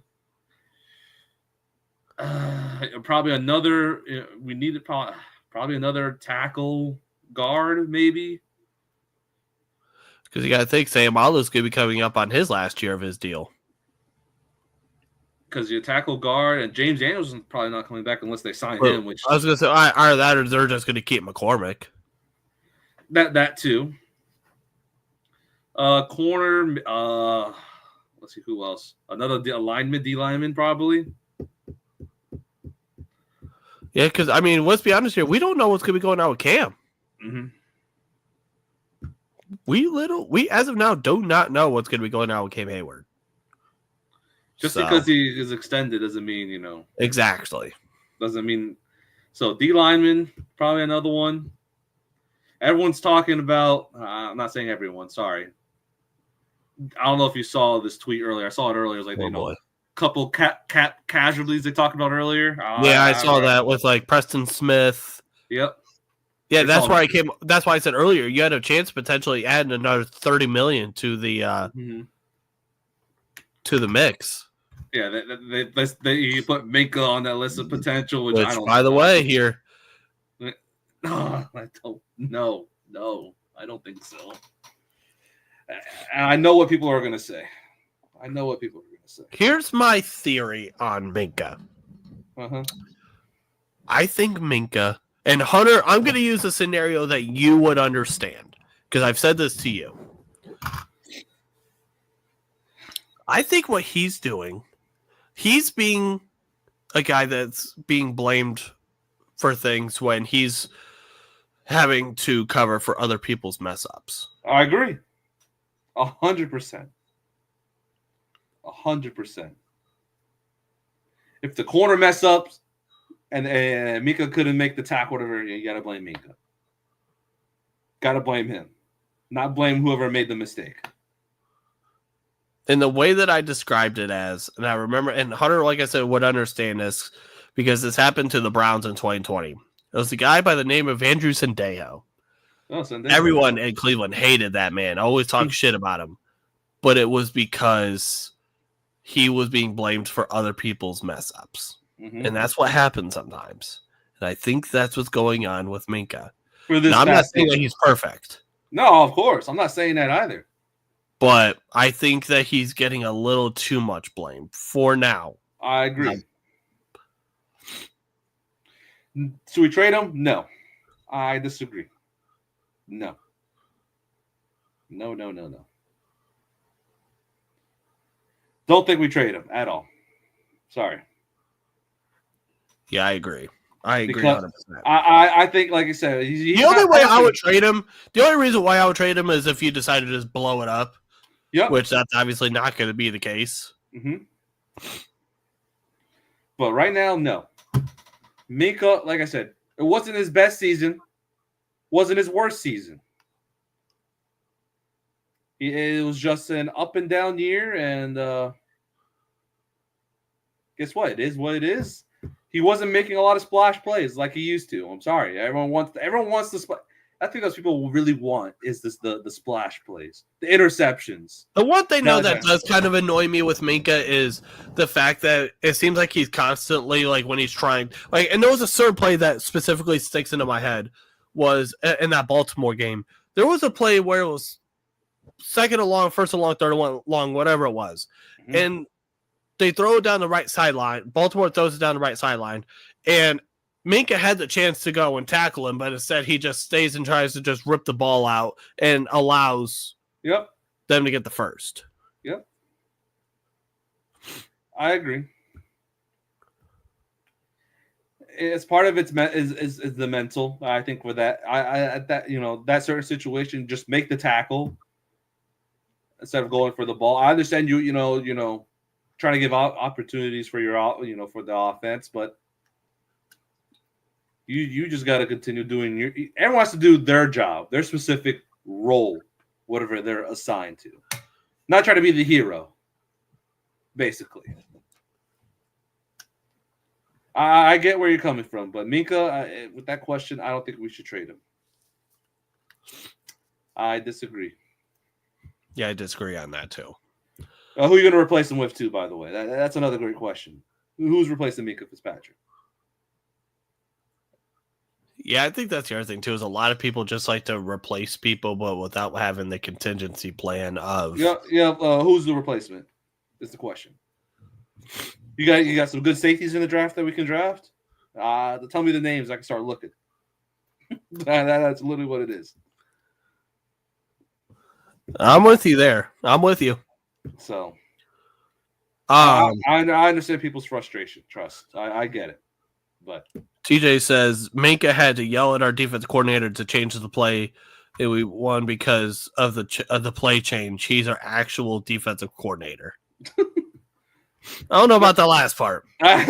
Probably another. We need probably another tackle guard, maybe. Because you got to think Sam Allou's going to be coming up on his last year of his deal. Because your tackle guard and James Daniels is probably not coming back unless they sign him. Which I was going to say, either that or they're just going to keep McCormick. That too. Corner. Let's see who else. Another D lineman probably. Yeah, because I mean, let's be honest here. We don't know what's going to be going on with Cam. Mm-hmm. We as of now do not know what's going to be going on with Cam Hayward. Just because he is extended doesn't mean exactly. Doesn't mean so. D lineman probably another one. Everyone's talking about. I'm not saying everyone. Sorry. I don't know if you saw this tweet earlier. I saw it earlier. It was like, couple cap casualties they talked about earlier. Yeah, I saw that with like Preston Smith. Yep. Yeah, that's why that's why I said earlier you had a chance of potentially adding another $30 million to the mix. Yeah, they you put Minka on that list of potential, which I don't. By the way, here. No, I don't. No, I don't think so. I know what people are going to say. Here's my theory on Minka. I think Minka and Hunter, I'm going to use a scenario that you would understand because I've said this to you. I think what he's doing, he's being a guy that's being blamed for things when he's having to cover for other people's mess ups. I agree. 100%. 100%. If the corner mess up and Minka couldn't make the tackle, whatever, you got to blame Minka. Got to blame him. Not blame whoever made the mistake. In the way that I described it as, and I remember, and Hunter, like I said, would understand this because this happened to the Browns in 2020. It was a guy by the name of Andrew Sendejo. Oh, Sendejo. Everyone in Cleveland hated that man. Always talked shit about him. But it was because he was being blamed for other people's mess ups. Mm-hmm. And that's what happens sometimes. And I think that's what's going on with Minka. Now, I'm not saying that he's perfect. No, of course. I'm not saying that either. But I think that he's getting a little too much blame for now. I agree. Should we trade him? No. I disagree. No. No. Don't think we trade him at all. Sorry. Yeah, I agree. I agree 100%. I think, like I said, the only way I would trade him, the only reason why I would trade him is if you decided to just blow it up. Yep. Which that's obviously not going to be the case. Mm-hmm. But right now, no. Minka, like I said, it wasn't his best season. Wasn't his worst season. It was just an up and down year, and guess what? It is what it is. He wasn't making a lot of splash plays like he used to. I'm sorry. Everyone wants to splash. I think those people really want is the splash plays, the interceptions. The one thing that does kind of annoy me with Minka is the fact that it seems like he's constantly like when he's trying and there was a certain play that specifically sticks into my head was in that Baltimore game. There was a play where it was second and long, first and long, third and long, whatever it was, and they throw it down the right sideline. Baltimore throws it down the right sideline, and Minka had the chance to go and tackle him, but instead he just stays and tries to just rip the ball out and allows them to get the first. Yep. I agree. It's part of it's is the mental. I think with that, I that that certain situation, just make the tackle instead of going for the ball. I understand you trying to give opportunities for your for the offense, but you just got to continue doing everyone has to do their job, their specific role, whatever they're assigned to. Not try to be the hero, basically. I get where you're coming from, but Minka, with that question, I don't think we should trade him. I disagree. Yeah, I disagree on that too. Who are you going to replace him with, too, by the way? That's another great question. Who's replacing Minka Fitzpatrick? Yeah, I think that's the other thing, too, is a lot of people just like to replace people, but without having the contingency plan of... Yeah. Who's the replacement is the question. You got some good safeties in the draft that we can draft? Tell me the names. I can start looking. That's literally what it is. I'm with you there. I'm with you. So, I understand people's frustration. Trust, I get it. But TJ says Minka had to yell at our defense coordinator to change the play, and we won because of the play change. He's our actual defensive coordinator. I don't know about the last part. But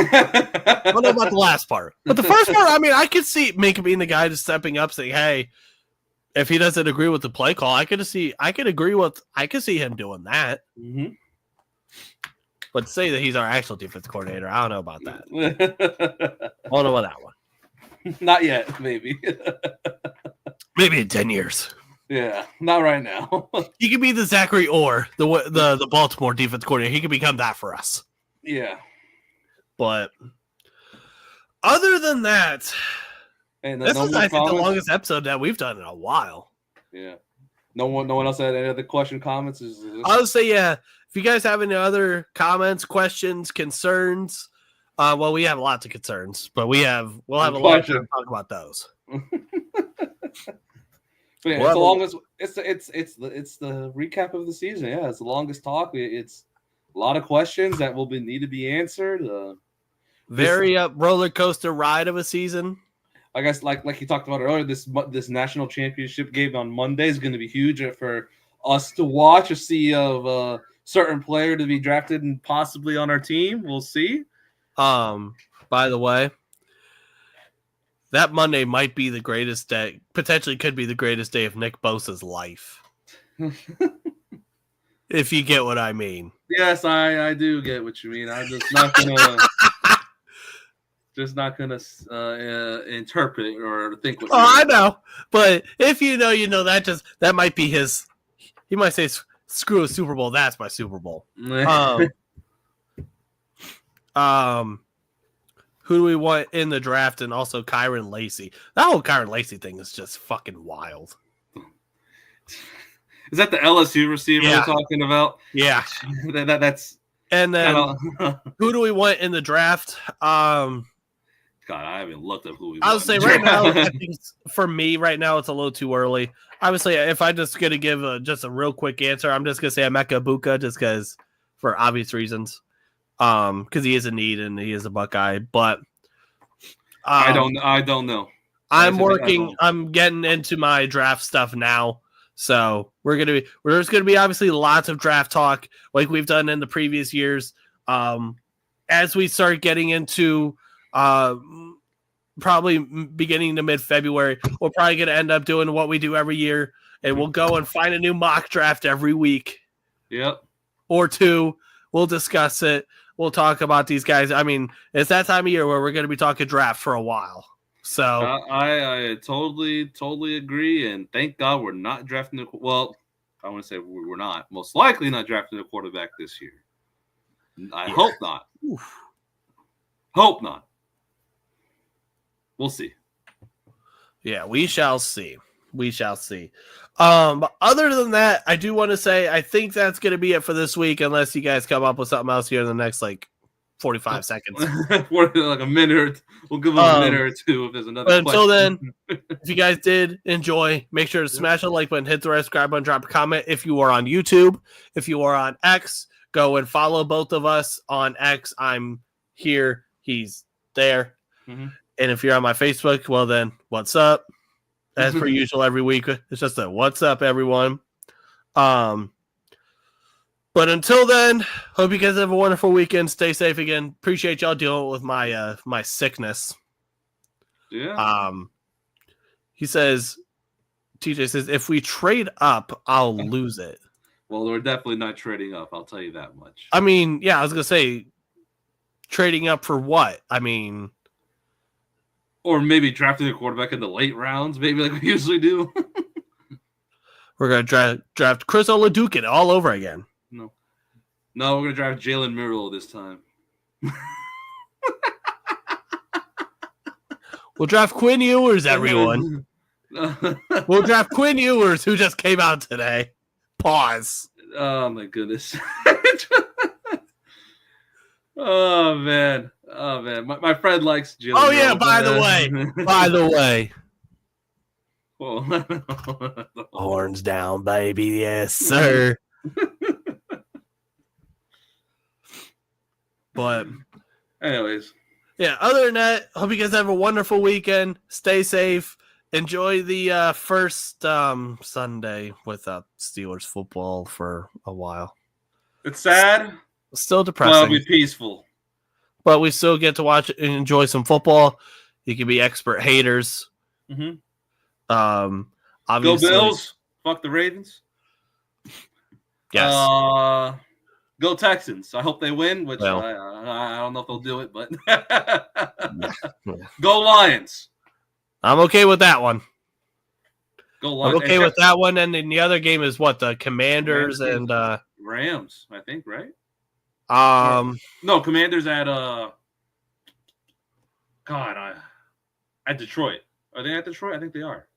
the first part, I mean, I could see Minka being the guy just stepping up, saying, "Hey." If he doesn't agree with the play call, I could see him doing that. Mm-hmm. But to say that he's our actual defense coordinator, I don't know about that. I don't know about that one. Not yet, maybe. Maybe in 10 years. Yeah, not right now. He could be the Zachary Orr, the Baltimore defense coordinator. He could become that for us. Yeah. But other than that, this is, I think, the longest episode that we've done in a while. Yeah. No one else had any other comments? I would say, yeah. If you guys have any other comments, questions, concerns, well, we have lots of concerns, but we'll have a lot of time to talk about those. But yeah, it's the recap of the season. Yeah, it's the longest talk. It's a lot of questions that need to be answered. Very roller coaster ride of a season. I guess like you talked about earlier, this national championship game on Monday is going to be huge for us to watch, or see of a certain player to be drafted and possibly on our team. We'll see. By the way, that Monday might be the greatest day, potentially could be the greatest day of Nick Bosa's life. If you get what I mean. Yes, I do get what you mean. I'm just not gonna interpret or think what. I know, but if you know, that might be his. He might say, "Screw a Super Bowl. That's my Super Bowl." Who do we want in the draft? And also Kyron Lacey. That whole Kyron Lacey thing is just fucking wild. Is that the LSU receiver we're talking about? Yeah. That's. And then who do we want in the draft? God, I haven't looked at who we want. I would say right now, I think for me right now, it's a little too early. I would say if I'm just going to give just a real quick answer, I'm just going to say Emeka Ibuka just because for obvious reasons. Because he is a need and he is a Buckeye, but I don't know. I'm getting into my draft stuff now, so there's gonna be obviously lots of draft talk like we've done in the previous years. As we start getting into probably beginning to mid-February, we're probably gonna end up doing what we do every year, and we'll go and find a new mock draft every week. Yep. Or two. We'll discuss it. We'll talk about these guys. I mean, it's that time of year where we're going to be talking draft for a while. So I totally agree, and thank God we're not drafting. Well, I want to say we're not. Most likely not drafting a quarterback this year. I hope not. Oof. Hope not. We'll see. Yeah, we shall see. We shall see. But other than that, I do want to say I think that's going to be it for this week, unless you guys come up with something else here in the next 45 seconds. Like a minute. We'll give them a minute or two if there's another. But until then, if you guys did enjoy, make sure to smash the like button, hit the subscribe button, drop a comment. If you are on YouTube, if you are on X, go and follow both of us on X. I'm here. He's there. Mm-hmm. And if you're on my Facebook, well then, what's up? As per usual, every week, it's just a what's up, everyone. But until then, hope you guys have a wonderful weekend. Stay safe again. Appreciate y'all dealing with my my sickness. Yeah. He says, TJ says, if we trade up, I'll lose it. Well, we're definitely not trading up. I'll tell you that much. I mean, yeah, I was gonna say, trading up for what? I mean. Or maybe drafting a quarterback in the late rounds, maybe like we usually do. We're going to draft Chris Oladukin all over again. No, we're going to draft Jalen Murrow this time. We'll draft Quinn Ewers, everyone. We'll draft Quinn Ewers, who just came out today. Pause. Oh, my goodness. Oh, man. My friend likes Jalen. Oh, yeah, by the way. Horns down, baby. Yes, sir. But anyways. Yeah, other than that, hope you guys have a wonderful weekend. Stay safe. Enjoy the first Sunday without Steelers football for a while. It's sad. Still depressing. Well, it'll be peaceful. But we still get to watch and enjoy some football. You can be expert haters. Mm-hmm. Obviously, go Bills. Fuck the Ravens. Yes. Go Texans. I hope they win, which I don't know if they'll do it, but go Lions. I'm okay with that one. Go Lions. I'm okay with that one. And then the other game is what? The Commanders and Rams, I think, right? No, Commanders at at Detroit. Are they at Detroit? I think they are.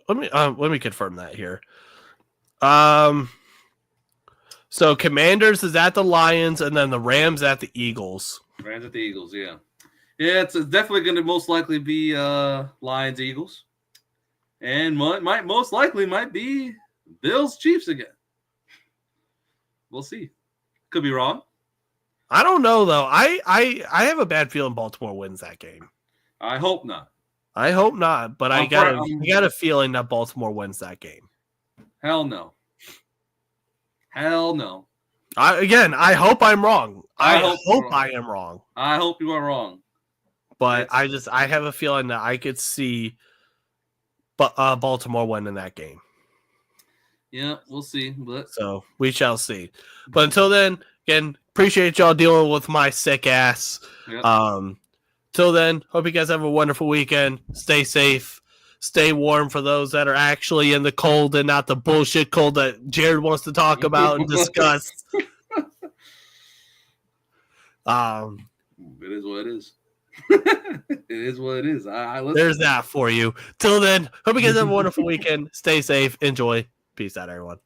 Let me confirm that here. So Commanders is at the Lions, and then the Rams at the Eagles. Rams at the Eagles, yeah. Yeah, it's definitely going to most likely be Lions Eagles, and most likely might be Bills Chiefs again. We'll see. Could be wrong. I don't know though. I have a bad feeling Baltimore wins that game. I hope not. I hope not, but I got a feeling that Baltimore wins that game. Hell no. Hell no. I hope I'm wrong. I hope I am wrong. I hope you are wrong. But I have a feeling that I could see Baltimore winning that game. Yeah, we'll see. But so we shall see. But until then, again, appreciate y'all dealing with my sick ass. Yep. Till then, hope you guys have a wonderful weekend. Stay safe. Stay warm for those that are actually in the cold and not the bullshit cold that Jared wants to talk about and discuss. It is what it is. It is what it is. There's that for you. Till then, hope you guys have a wonderful weekend. Stay safe. Enjoy. Peace out, everyone.